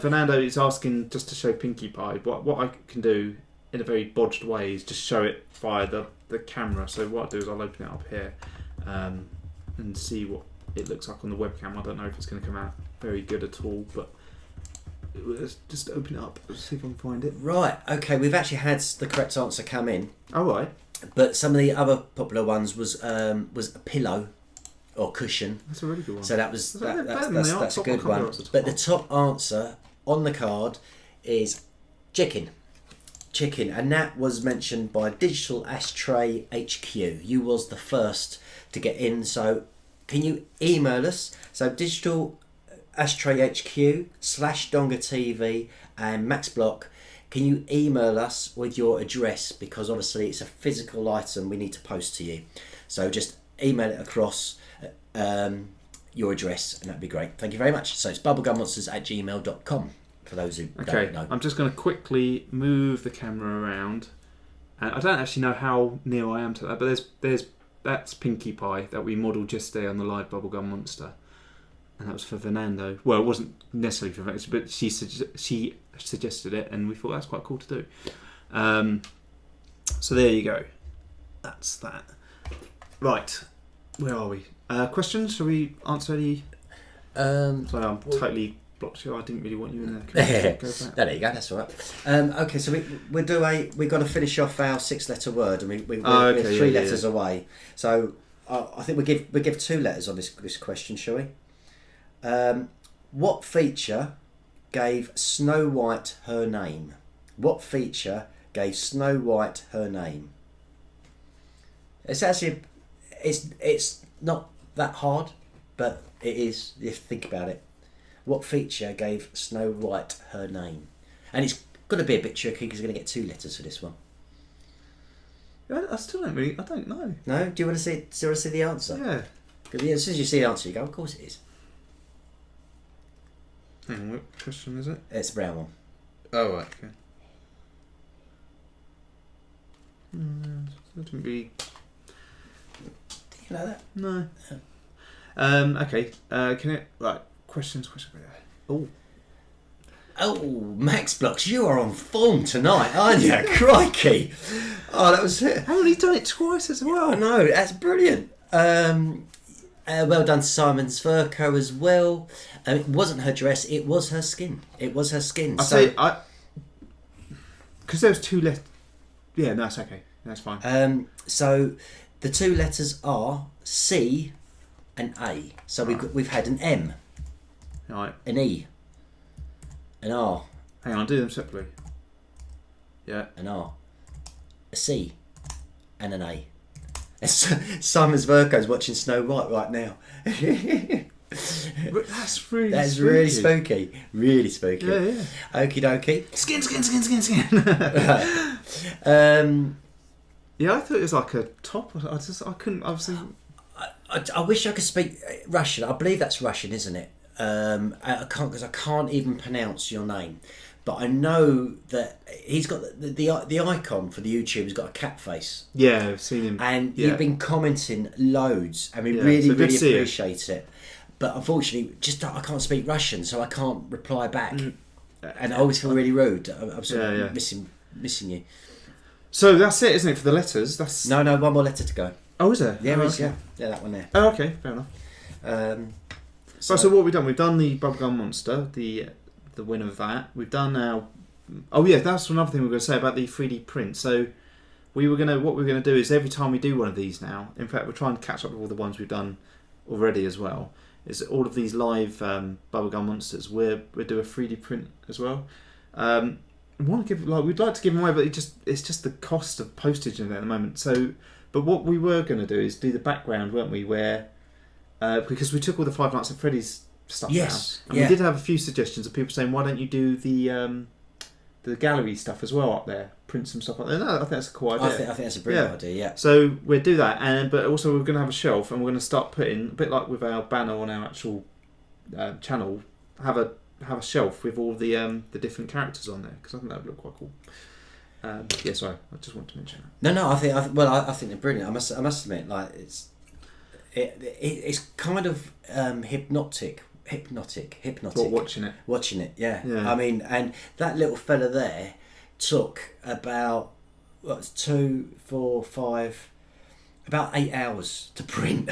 Fernando is asking just to show Pinkie Pie. What I can do in a very bodged way is just show it via the camera. So what I'll do is I'll open it up here, and see what it looks like on the webcam. I don't know if it's going to come out very good at all, but let's just open it up. Let's see if I can find it. Right. Okay. We've actually had the correct answer come in. All right. But some of the other popular ones was a pillow or cushion. That's a really good one. So that's a good one. one. But the top answer on the card is chicken. Chicken, and that was mentioned by Digital Ashtray HQ. You was the first to get in, so can you email us? So Digital Ashtray HQ /Donga TV and Max Block. Can you email us with your address, because obviously it's a physical item we need to post to you. So just email it across your address, and that'd be great. Thank you very much. So it's BubblegumMonsters@gmail.com for those who don't know. I'm just going to quickly move the camera around, and I don't actually know how near I am to that, but that's Pinkie Pie that we modelled yesterday on the live Bubblegum Monster, and that was for Fernando. Well, it wasn't necessarily for Fernando, but she suggested it, and we thought that's quite cool to do. So there you go. That's that. Right, where are we? Questions? Shall we answer any? Sorry, I'm totally blocked you. I didn't really want you in there. Go back. There you go. That's all right. Okay, so we've got to finish off our 6-letter word, and we're 3 letters away. So I think we give 2 letters on this question, shall we? What feature gave Snow White her name? What feature gave Snow White her name? It's actually it's not that hard, but it is if you think about it. What feature gave Snow White her name? And it's going to be a bit tricky because you're going to get 2 letters for this one. I still don't really. I don't know. No? Do you want to see the answer? Yeah. Because as soon as you see the answer, you go, of course it is. Hang on, what question is it? It's a brown one. Oh, right, okay. I didn't really... Did you know that? No. Okay. Can it... Right. Questions. Oh, Max Blocks, you are on form tonight, aren't you? Crikey. Oh, that was it. Hang on, he's done it twice as well. I know, that's brilliant. Well done to Simon Sverko as well. It wasn't her dress, it was her skin. Because there was 2 letters. Yeah, no, that's okay. That's fine. So the 2 letters are C and A. So we've had an M, Right. an E, an R. Hang on, do them separately. Yeah. An R, a C, and an A. Simon Sverko's watching Snow White right now. That's really really spooky. Really spooky. Yeah. Okie dokie. Skin. Yeah, I thought it was like a top. I couldn't. Obviously. I wish I could speak Russian. I believe that's Russian, isn't it? I can't because I can't even pronounce your name. But I know that he's got the icon for the YouTube. He's got a cat face. Yeah, I've seen him. And you've been commenting loads, and we really appreciate it. But unfortunately, I can't speak Russian, so I can't reply back. And I always feel really rude. I'm sort of missing you. So that's it, isn't it, for the letters? That's No, one more letter to go. Oh, is there? Yeah, okay. yeah, that one there. Oh, okay, fair enough. So what have we done? We've done the Bubblegum Monster, the winner of that. We've done our... Oh yeah, that's another thing we were going to say about the 3D print. So what we're going to do is every time we do one of these now, in fact we're trying to catch up with all the ones we've done already as well, is all of these live Bubblegum Monsters, we'll do a 3D print as well. We'd like to give them away, but it's just the cost of postage in there at the moment. So, but what we were going to do is do the background, weren't we? Where because we took all the Five Nights at Freddy's stuff down, and we did have a few suggestions of people saying, why don't you do the gallery stuff as well up there, print some stuff up there. No, I think that's a cool idea. I think that's a brilliant idea. Yeah. So we'll do that, but also we're going to have a shelf, and we're going to start putting, a bit like with our banner on our actual channel, have a shelf with all the different characters on there, because I think that would look quite cool. Sorry, I just wanted to mention that. No, I think they're brilliant. I must admit, like it's kind of hypnotic. What, watching it? Yeah. I mean, and that little fella there took about 2, 4, 5, about 8 hours to print.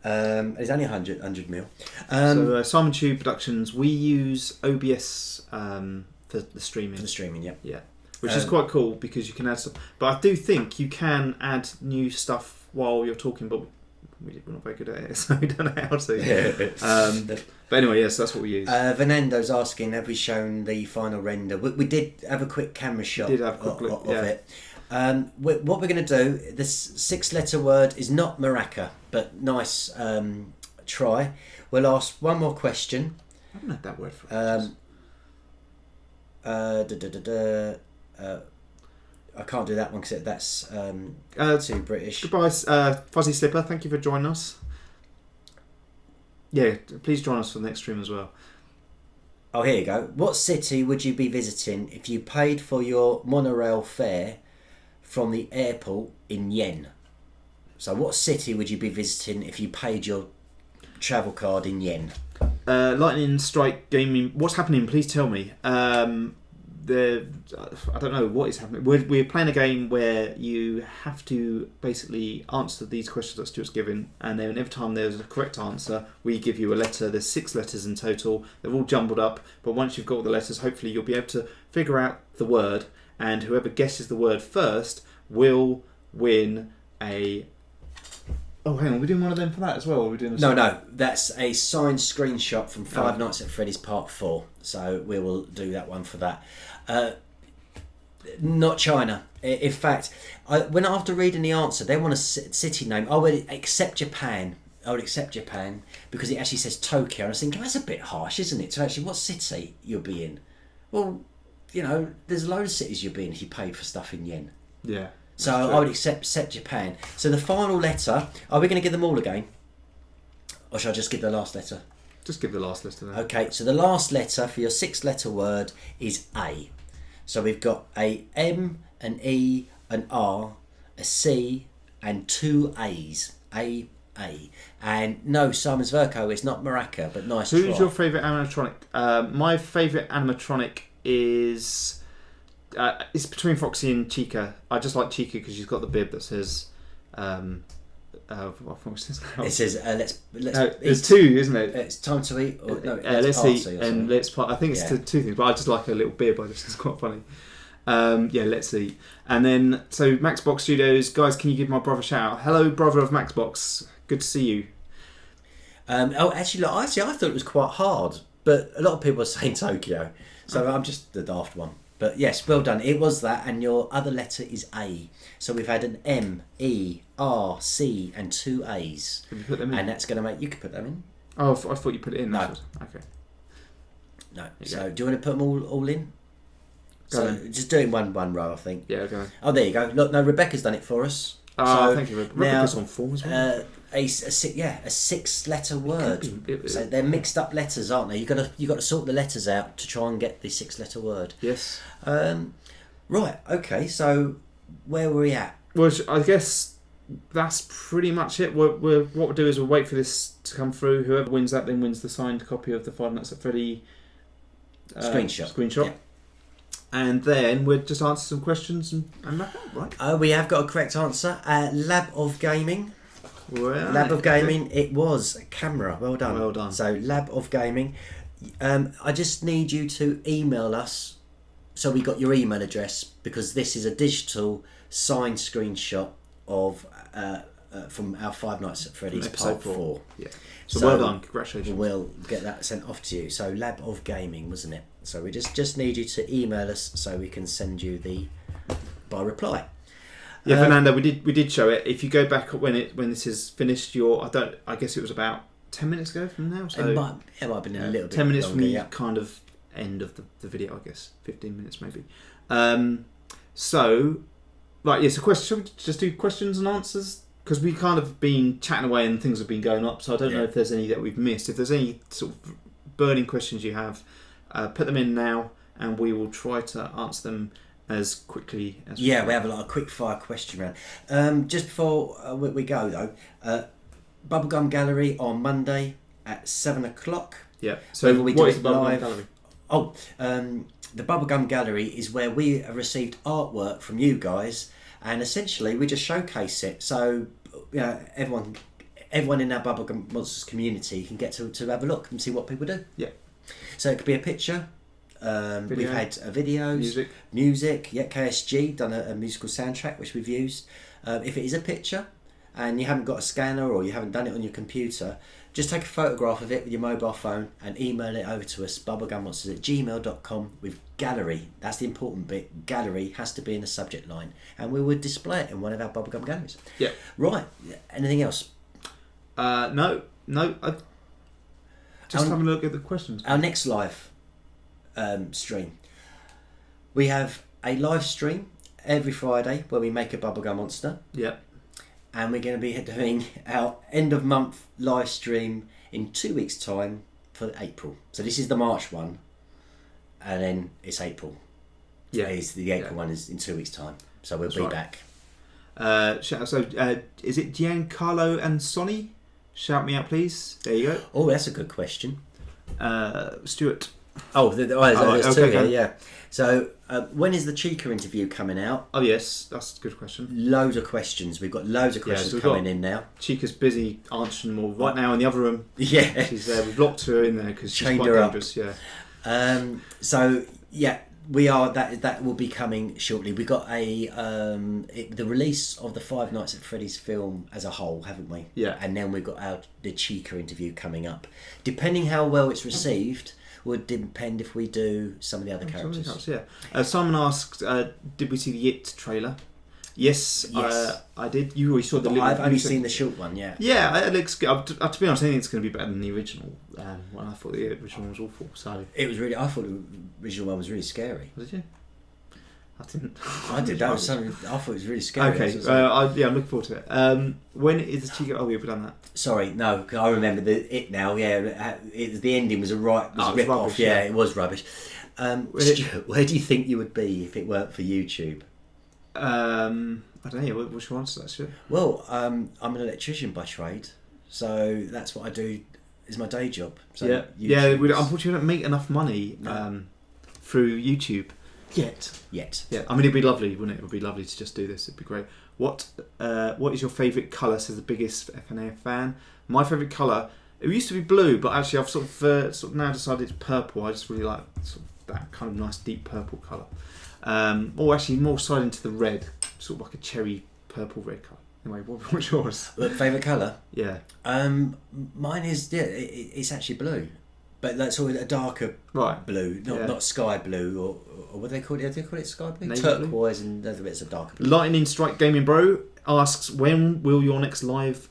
It's only 100 mil. So Simon Tube Productions, we use OBS for the streaming. For the streaming, yeah. Yeah. which is quite cool because you can add stuff. But I do think you can add new stuff while you're talking, but we're not very good at it, so we don't know how to. But anyway, yes, that's what we use. Fernando's asking, have we shown the final render? We did have a quick camera shot of it. What we're going to do, this 6-letter word is not maraca, but nice try. We'll ask one more question. I haven't had that word for I can't do that one because that's too British. Goodbye, Fuzzy Slipper. Thank you for joining us. Yeah, please join us for the next stream as well. Oh, here you go. What city would you be visiting if you paid for your monorail fare from the airport in yen? So what city would you be visiting if you paid your travel card in yen? Lightning Strike Gaming. What's happening? Please tell me. I don't know what is happening. We're playing a game where you have to basically answer these questions that Stuart's given, and then every time there's a correct answer, we give you a letter. There's 6 letters in total. They're all jumbled up, but once you've got all the letters, hopefully you'll be able to figure out the word, and whoever guesses the word first will win a... Oh, hang on, we're doing one of them for that as well? Or are we doing No, that's a signed screenshot from Five Nights at Freddy's Part 4. So we will do that one for that. Not China. In fact, when after reading the answer, they want a city name. I would accept Japan. Because it actually says Tokyo. And I was thinking, that's a bit harsh, isn't it? To actually, what city you'll be in? Well, there's loads of cities you'll be in if you paid for stuff in yen. Yeah. So I would accept Japan. So the final letter, are we going to give them all again? Or shall I just give the last letter? Just give the last letter then. Okay, so the last letter for your 6-letter word is A. So we've got a M, an E, an R, a C, and 2 A's. A. And no, Simon's Verco, it's not maraca, but nice try. Who's your favourite animatronic? My favourite animatronic is... it's between Foxy and Chica. I just like Chica because she's got the bib that says... what Fox says now? It says, let's there's 2, isn't it? It's time to eat. Or, no, let's eat and let's part. I think it's 2 things, but I just like a little bib. I just think it's quite funny. Let's eat. And then, so Maxbox Studios, guys, can you give my brother a shout out? Hello, brother of Maxbox. Good to see you. Actually, I thought it was quite hard, but a lot of people are saying Tokyo, so I'm just the daft one. But yes, well done. It was that, and your other letter is A. So we've had an M, E, R, C, and 2 A's. Have you put them in? And that's going to make... You could put them in. Oh, I thought you put it in. No. Okay. No. So do you want to put them all in? Just doing one row, I think. Yeah, okay. Oh, there you go. Look, no, Rebecca's done it for us. Oh, thank you. Rebecca's on form as well. A 6-letter word. So they're mixed up letters, aren't they? You got to sort the letters out to try and get the 6-letter word. Yes. Right. Okay. So where were we at? Well, I guess that's pretty much it. What we'll do is we'll wait for this to come through. Whoever wins that then wins the signed copy of the Five Nights at Freddy screenshot. Yeah. And then we'll just answer some questions and wrap up, right? We have got a correct answer. Lab of Gaming. Well, Lab of Gaming, it was a camera. Well done. Well done. So, Lab of Gaming. I just need you to email us. So we got your email address because this is a digital signed screenshot of from our Five Nights at Freddy's Part 4. Yeah. So well done. Congratulations. We'll get that sent off to you. So Lab of Gaming, wasn't it? So we just need you to email us so we can send you by reply. Yeah, Fernando, we did show it. If you go back when this is finished, I guess it was about 10 minutes ago from now. So it might have been a little bit 10 minutes longer, from the kind of end of the video, I guess. 15 minutes maybe. So should we just do questions and answers? Because we kind of been chatting away and things have been going up, so I don't know if there's any that we've missed. If there's any sort of burning questions you have, put them in now and we will try to answer them as quickly as we can. We have a quick fire question round. Just before we go though, Bubblegum Gallery on Monday at 7 o'clock. Yeah. So what is the Bubblegum Gallery? The Bubblegum Gallery is where we received artwork from you guys, and essentially we just showcase it. So everyone in our Bubblegum Monsters community can get to have a look and see what people do. Yeah. So it could be a picture, We've had videos, music. Yeah, KSG done a musical soundtrack which we've used. If it is a picture and you haven't got a scanner or you haven't done it on your computer, just take a photograph of it with your mobile phone and email it over to us, bubblegummonsters@gmail.com, with gallery. That's the important bit. Gallery has to be in the subject line, and we would display it in one of our bubblegum galleries. Yeah. Right. Anything else? No. Just having a look at the questions. Our next live stream. We have a live stream every Friday where we make a bubblegum monster. Yeah. And we're going to be doing our end of month live stream in 2 weeks' time for April. So this is the March one, and then it's April. Yeah. The April one is in 2 weeks' time. So we'll be back. Is it Giancarlo and Sonny? Shout me out, please. There you go. Oh, that's a good question. Stuart. There's two here, yeah. So, when is the Chica interview coming out? Oh, yes, that's a good question. Loads of questions. We've got loads of questions coming in now. Chica's busy answering them all right now in the other room. Yeah. She's we've locked her in there because she's quite dangerous. Yeah. We are. That will be coming shortly. We got the release of the Five Nights at Freddy's film as a whole, haven't we? Yeah. And then we've got the Chica interview coming up. Depending how well it's received, would depend if we do some of the other characters. Yeah. Simon asked, did we see the It trailer? Yes. I did. You already saw the. I've only seen the short one. Yeah. Yeah, it looks good. To be honest, I think it's going to be better than the original. Well, I thought the original was awful. So it was really. I thought the original one was really scary. Did you? I didn't. I did. That was something. I thought it was really scary. Okay. I'm looking forward to it. When is the Chica? Oh, we've done that. Sorry, no. I remember it now. Yeah, the ending was a rip rubbish, off. Yeah, it was rubbish. Stuart, where do you think you would be if it weren't for YouTube? I don't know. What's your answer to that, Stuart? Well, I'm an electrician by trade, so that's what I do. Is my day job. So yeah. Unfortunately, we don't make enough money through YouTube yet. Yeah, I mean, it'd be lovely, wouldn't it? It would be lovely to just do this. It'd be great. What is your favourite colour? Says the biggest FNAF fan. My favourite colour. It used to be blue, but actually, I've sort of now decided it's purple. I just really like sort of that kind of nice deep purple colour. Or actually, more side into the red, sort of like a cherry purple red colour. Anyway, what's yours? Favourite colour? Yeah. Mine is it's actually blue, but that's sort of a darker blue, not sky blue or what do they call it? Do they call it sky blue? Navy turquoise blue? And other bits of darker blue. Lightning Strike Gaming Bro asks, when will your next live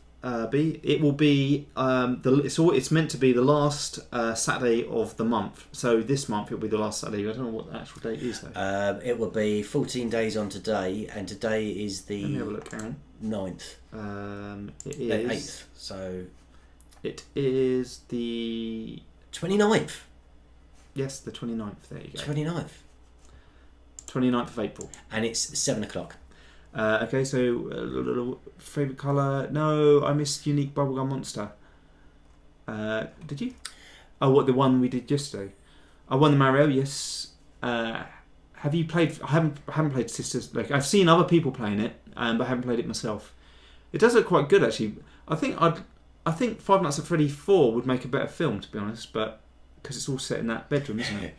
be? It will be it's meant to be the last Saturday of the month. So this month it'll be the last Saturday. I don't know what the actual date is though. It will be 14 days on today, and today is the. Let me have a look, Aaron. 9th. It is 8th. So it is the 29th. Yes, the 29th. There you go. 29th of April. And it's 7:00. Okay, so favourite colour? No, I missed Unique Bubblegum Monster. Did you? Oh, what, the one we did yesterday? I won the Mario, yes. Have you played? I haven't played Sisters. Like, I've seen other people playing it, but I haven't played it myself. It does look quite good, actually. I think Five Nights at Freddy 4 would make a better film, to be honest, but because it's all set in that bedroom, isn't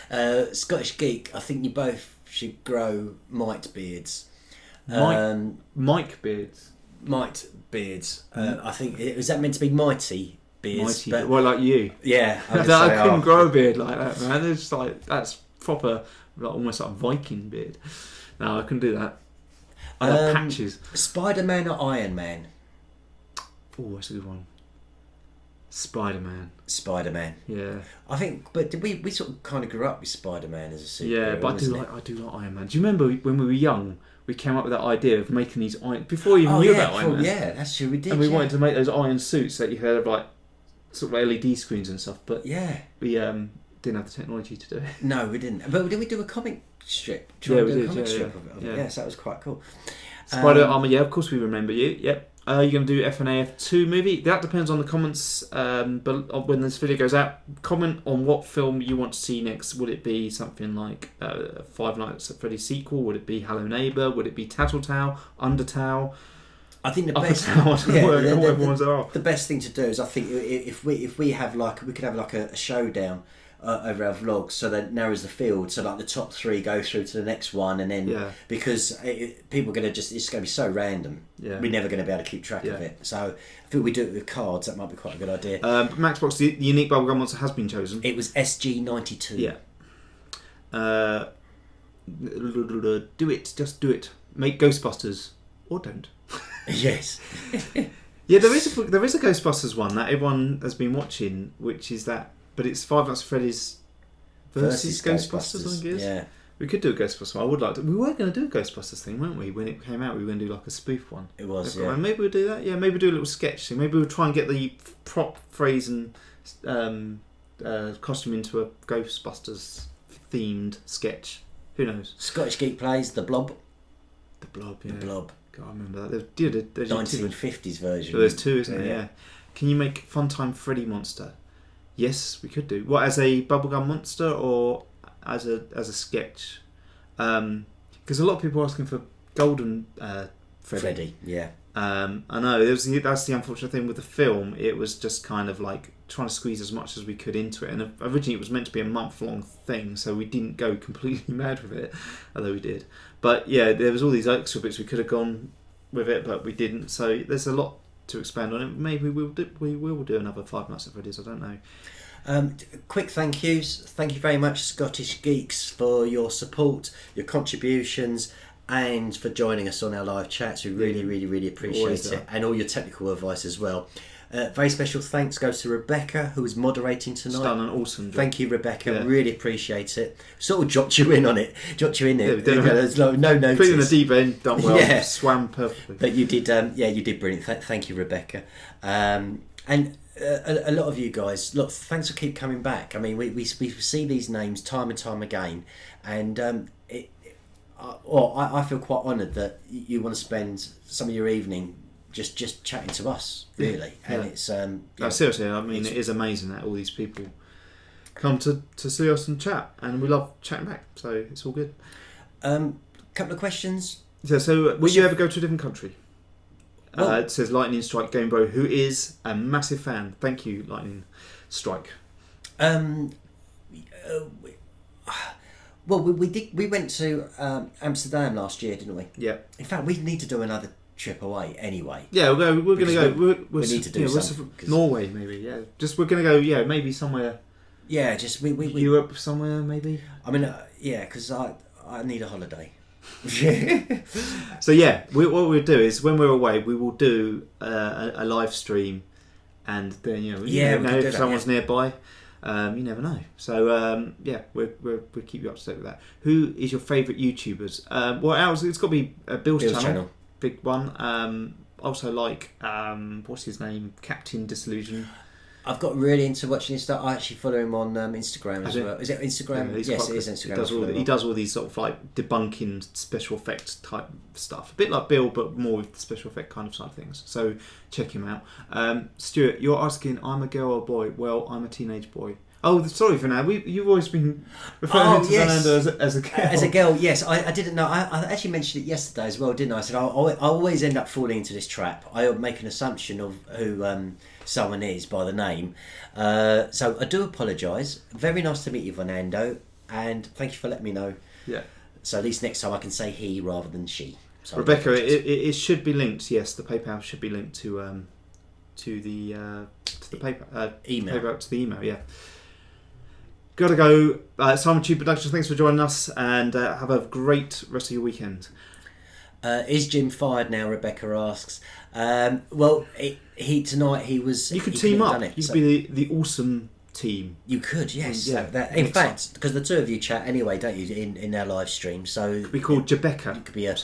it? Scottish Geek, I think you both should grow mite beards. Mike beards. Mite beards. I think is that meant to be mighty beards? Mighty, well, like you. Yeah, I couldn't grow a beard like that, man. It's like that's proper, like almost like a Viking beard. No, I couldn't do that. I like patches. Spider-Man or Iron Man? Oh, that's a good one. Spider-Man. Yeah. I think, but we sort of kind of grew up with Spider-Man as a superhero. Yeah, but I do like Iron Man. Do you remember when we were young? We came up with that idea of making these iron before you knew about Iron Man. Yeah, that's true. We did. And we wanted to make those iron suits that you could have like sort of LED screens and stuff. But we didn't have the technology to do it. No, we didn't. But did we do a comic strip? Yeah, we did. Yes, that was quite cool. Spider Armour. Yeah, of course we remember you. Yep. Are you going to do FNAF 2 movie? That depends on the comments. But when this video goes out, comment on what film you want to see next. Would it be something like Five Nights at Freddy's sequel? Would it be Hello Neighbour? Would it be Tattletale? Undertale? I think the best. The best thing to do is, I think, if we have we could have like a showdown over our vlogs, so that narrows the field. So like the top 3 go through to the next one, and then because people are going to it's going to be so random. Yeah. We're never going to be able to keep track of it. So I think we do it with cards. That might be quite a good idea. Maxbox, the unique bubblegum monster has been chosen. It was SG92. Yeah. Do it. Just do it. Make Ghostbusters or don't. Yes. Yeah, there is a Ghostbusters one that everyone has been watching, which is that, but it's Five Nights at Freddy's versus Ghostbusters, I think it is. Yeah. We could do a Ghostbusters one. I would like to. We were going to do a Ghostbusters thing, weren't we? When it came out, we were going to do like a spoof one. It was, yeah. Maybe we'll do that. Yeah, maybe we'll do a little sketch thing. Maybe we'll try and get the prop, phrase and costume into a Ghostbusters themed sketch. Who knows? Scottish Geek plays The Blob. The Blob, yeah. The Blob. God, I remember that. There's 1950s version. So there's 2, isn't there? Yeah. Can you make Funtime Freddy Monster? Yes, we could do. What, as a bubblegum monster or as a sketch? Because a lot of people are asking for Golden Freddy. Yeah. I know. That's the unfortunate thing with the film. It was just kind of like trying to squeeze as much as we could into it. And originally it was meant to be a month-long thing, so we didn't go completely mad with it, although we did. But yeah, there was all these extra bits we could have gone with it, but we didn't. So there's a lot to expand on it. Maybe we will do another Five Nights at Freddy's. I don't know. Quick thank yous. Thank you very much, Scottish Geeks, for your support, your contributions, and for joining us on our live chats. We really, really, really appreciate it. And all your technical advice as well. Very special thanks goes to Rebecca, who was moderating tonight. She's done an awesome job. Thank you, Rebecca. Yeah. Really appreciate it. Sort of dropped you in on it. Dropped you in there. Yeah, there's no notice. Put in the deep end, done well. Yeah. Swam perfectly. But you did, you did brilliant. Thank you, Rebecca. And a lot of you guys, look, thanks for keep coming back. I mean, we see these names time and time again, and I feel quite honoured that you want to spend some of your evening just chatting to us, really. Yeah. And it's seriously, I mean, it is amazing that all these people come to see us and chat, and we love chatting back, so it's all good. Couple of questions. So will you ever go to a different country? It says Lightning Strike Game Bro, who is a massive fan. Thank you, Lightning Strike. Well, we went to Amsterdam last year, didn't we? Yeah. In fact, we need to do another trip away anyway. Yeah, we're going to go. We need to do something. Norway, maybe. Yeah, we're going to go. Yeah, maybe somewhere. Yeah, just we Europe somewhere, maybe. I mean, because I need a holiday. So yeah, what we'll do is when we're away, we will do a live stream, and then if someone's nearby. You never know. So we'll keep you up to date with that. Who is your favourite YouTubers? Well, ours, it's got to be Bill's channel, big one. Also like what's his name, Captain Disillusion. I've got really into watching his stuff. I actually follow him on Instagram as well. Is it Instagram? Yeah, yes, it is Instagram. He does all these sort of like debunking special effects type stuff. A bit like Bill, but more with the special effect kind of side of things. So check him out. Stuart, you're asking, I'm a girl or a boy? Well, I'm a teenage boy. Oh, sorry, Fernando. You've always been referring to Fernando as a girl. As a girl, yes. I didn't know. I actually mentioned it yesterday as well, didn't I? I said I always end up falling into this trap. I make an assumption of who someone is by the name. So I do apologise. Very nice to meet you, Fernando, and thank you for letting me know. Yeah. So at least next time I can say he rather than she. So Rebecca, it should be linked. Yes, the PayPal should be linked to the paper email. To the email. Yeah. Gotta go. Simon Tube Productions, thanks for joining us, and have a great rest of your weekend. Is Jim fired now? Rebecca asks. Well, tonight he was. You could team up. You could be the awesome team. You could, yes. Yeah. In fact, because the two of you chat anyway, don't you? In our live stream, so it could be called Jebecca. It could be a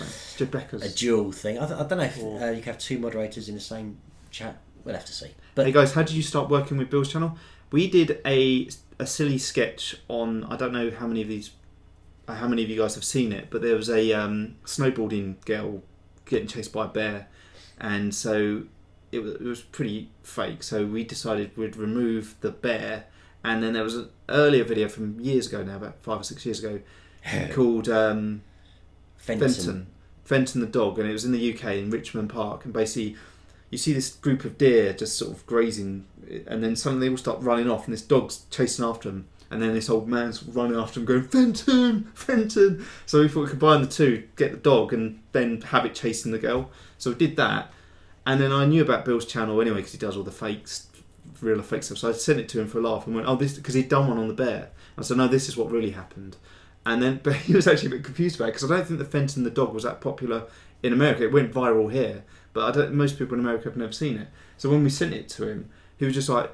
dual thing. I don't know if you could have two moderators in the same chat. We'll have to see. But hey guys, how did you start working with Bill's channel? We did a silly sketch on, I don't know how many of you guys have seen it, but there was a snowboarding girl getting chased by a bear, and so it was pretty fake. So we decided we'd remove the bear, and then there was an earlier video from years ago now, about 5 or 6 years ago, called Fenton the dog, and it was in the UK in Richmond Park, and basically you see this group of deer just sort of grazing, and then suddenly they all start running off, and this dog's chasing after them. and then this old man's running after him going, Fenton, Fenton. So we thought we combine the two, get the dog, and then have it chasing the girl. So we did that, and then I knew about Bill's channel anyway because he does all the fakes, real or fake stuff. So I sent it to him for a laugh and went, "Oh, this," because he'd done one on the bear. I said, "No, this is what really happened." And then, but he was actually a bit confused about it because I don't think the Fenton the dog was that popular in America. It went viral here, but most people in America have never seen it. So when we sent it to him, he was just like,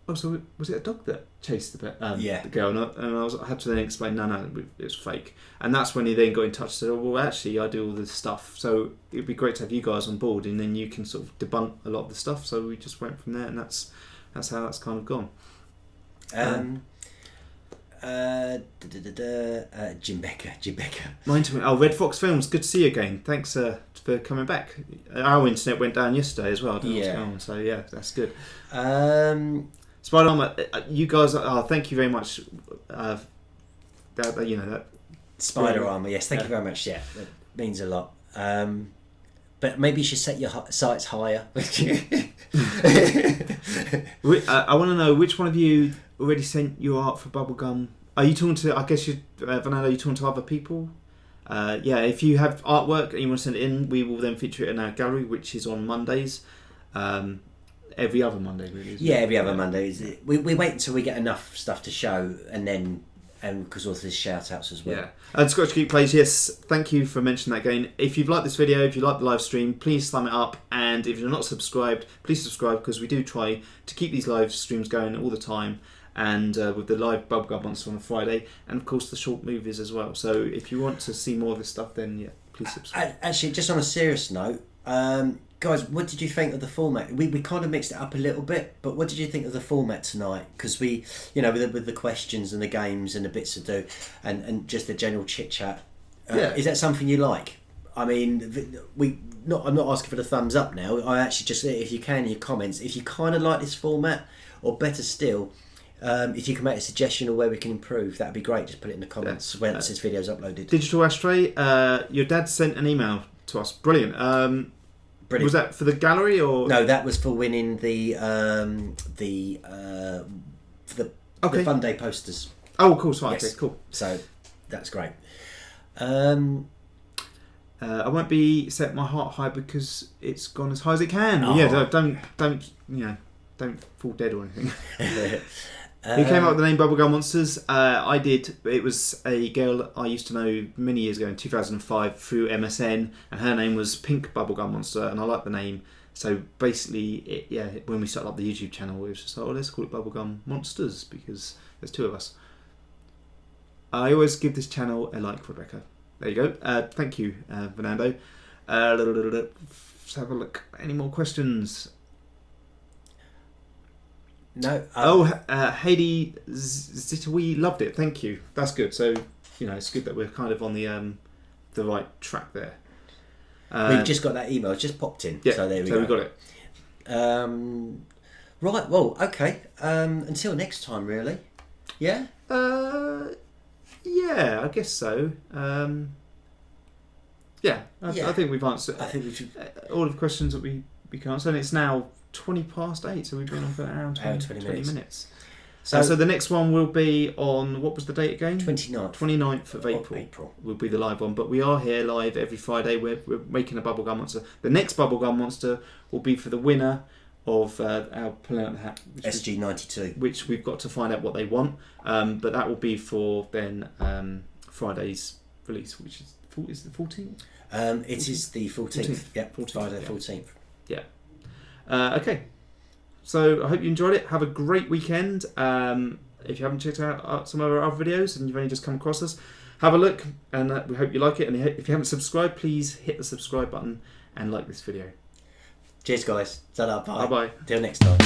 "Oh, so was it a dog that chased the girl?" And I had to then explain, no, it was fake. And that's when he then got in touch and said, "Oh, well, actually, I do all this stuff, so it'd be great to have you guys on board, and then you can sort of debunk a lot of the stuff." So we just went from there, and that's how that's kind of gone. Jim Becker. Red Fox Films, good to see you again. Thanks for coming back. Our internet went down yesterday as well. I don't know what's going on, so yeah, that's good. Spider Armour, you guys, thank you very much. That Spider Armour, yes, thank you very much. Yeah, that means a lot. But maybe you should set your sights higher. I want to know which one of you already sent your art for Bubblegum. Are you talking to? I guess you, Fernando. Are you talking to other people? If you have artwork and you want to send it in, we will then feature it in our gallery, which is on Mondays. Every other Monday, really. Every other Monday. We wait until we get enough stuff to show, and then. And because also there's shout outs as well. Yeah. And Scotch Geek Plays, yes, thank you for mentioning that again. If you've liked this video, if you like the live stream, please thumb it up. And if you're not subscribed, please subscribe, because we do try to keep these live streams going all the time. And with the live Bubblegum Monsters on a Friday. And of course the short movies as well. So if you want to see more of this stuff, then yeah, please subscribe. Actually, just on a serious note, guys, what did you think of the format? We kind of mixed it up a little bit, but what did you think of the format tonight? Because we, with the questions and the games and the bits to do, and just the general chit chat. Is that something you like? I mean, I'm not asking for the thumbs up now. I actually just, if you can, in your comments, if you kind of like this format, or better still, if you can make a suggestion of where we can improve, that'd be great. Just put it in the comments once this video's uploaded. Digital Ashtray, your dad sent an email to us. Brilliant. Brilliant. Was that for the gallery or no? That was for winning the Fun Day posters. Oh, cool! So, yes. Okay, cool. So that's great. I won't be set my heart high because it's gone as high as it can. Oh. Yeah, don't fall dead or anything. Who came up with the name Bubblegum Monsters? I did. It was a girl I used to know many years ago in 2005 through MSN, and her name was Pink Bubblegum Monster, and I liked the name. So basically, when we started up the YouTube channel, it was just like, let's call it Bubblegum Monsters because there's two of us. I always give this channel a like, Rebecca. There you go. Thank you, Fernando. Let's have a look. Any more questions? No. Heidi we loved it. Thank you. That's good. So it's good that we're kind of on the right track there. We've just got that email. It's just popped in. Yeah. So there we go. So we got it. Right. Well. Okay. Until next time, really. Yeah. Yeah. I guess so. I think we've answered. I think we should all of the questions that we can answer, and it's now 20:08, so we've been on for an hour and 20 minutes. So the next one will be on, what was the date again? 29th of April will be the live one, but we are here live every Friday. We're making a Bubblegum Monster. The next Bubblegum Monster will be for the winner of our Pulling Out the Hat SG92, which we've got to find out what they want, but that will be for then Friday's release, which is the 14th? It is the 14th. Yeah, Friday the 14th. Yeah. Okay, so I hope you enjoyed it. Have a great weekend. If you haven't checked out some of our other videos and you've only just come across us, have a look, and we hope you like it. And if you haven't subscribed, please hit the subscribe button and like this video. Cheers, guys. Ta-da, bye. Bye. Till next time.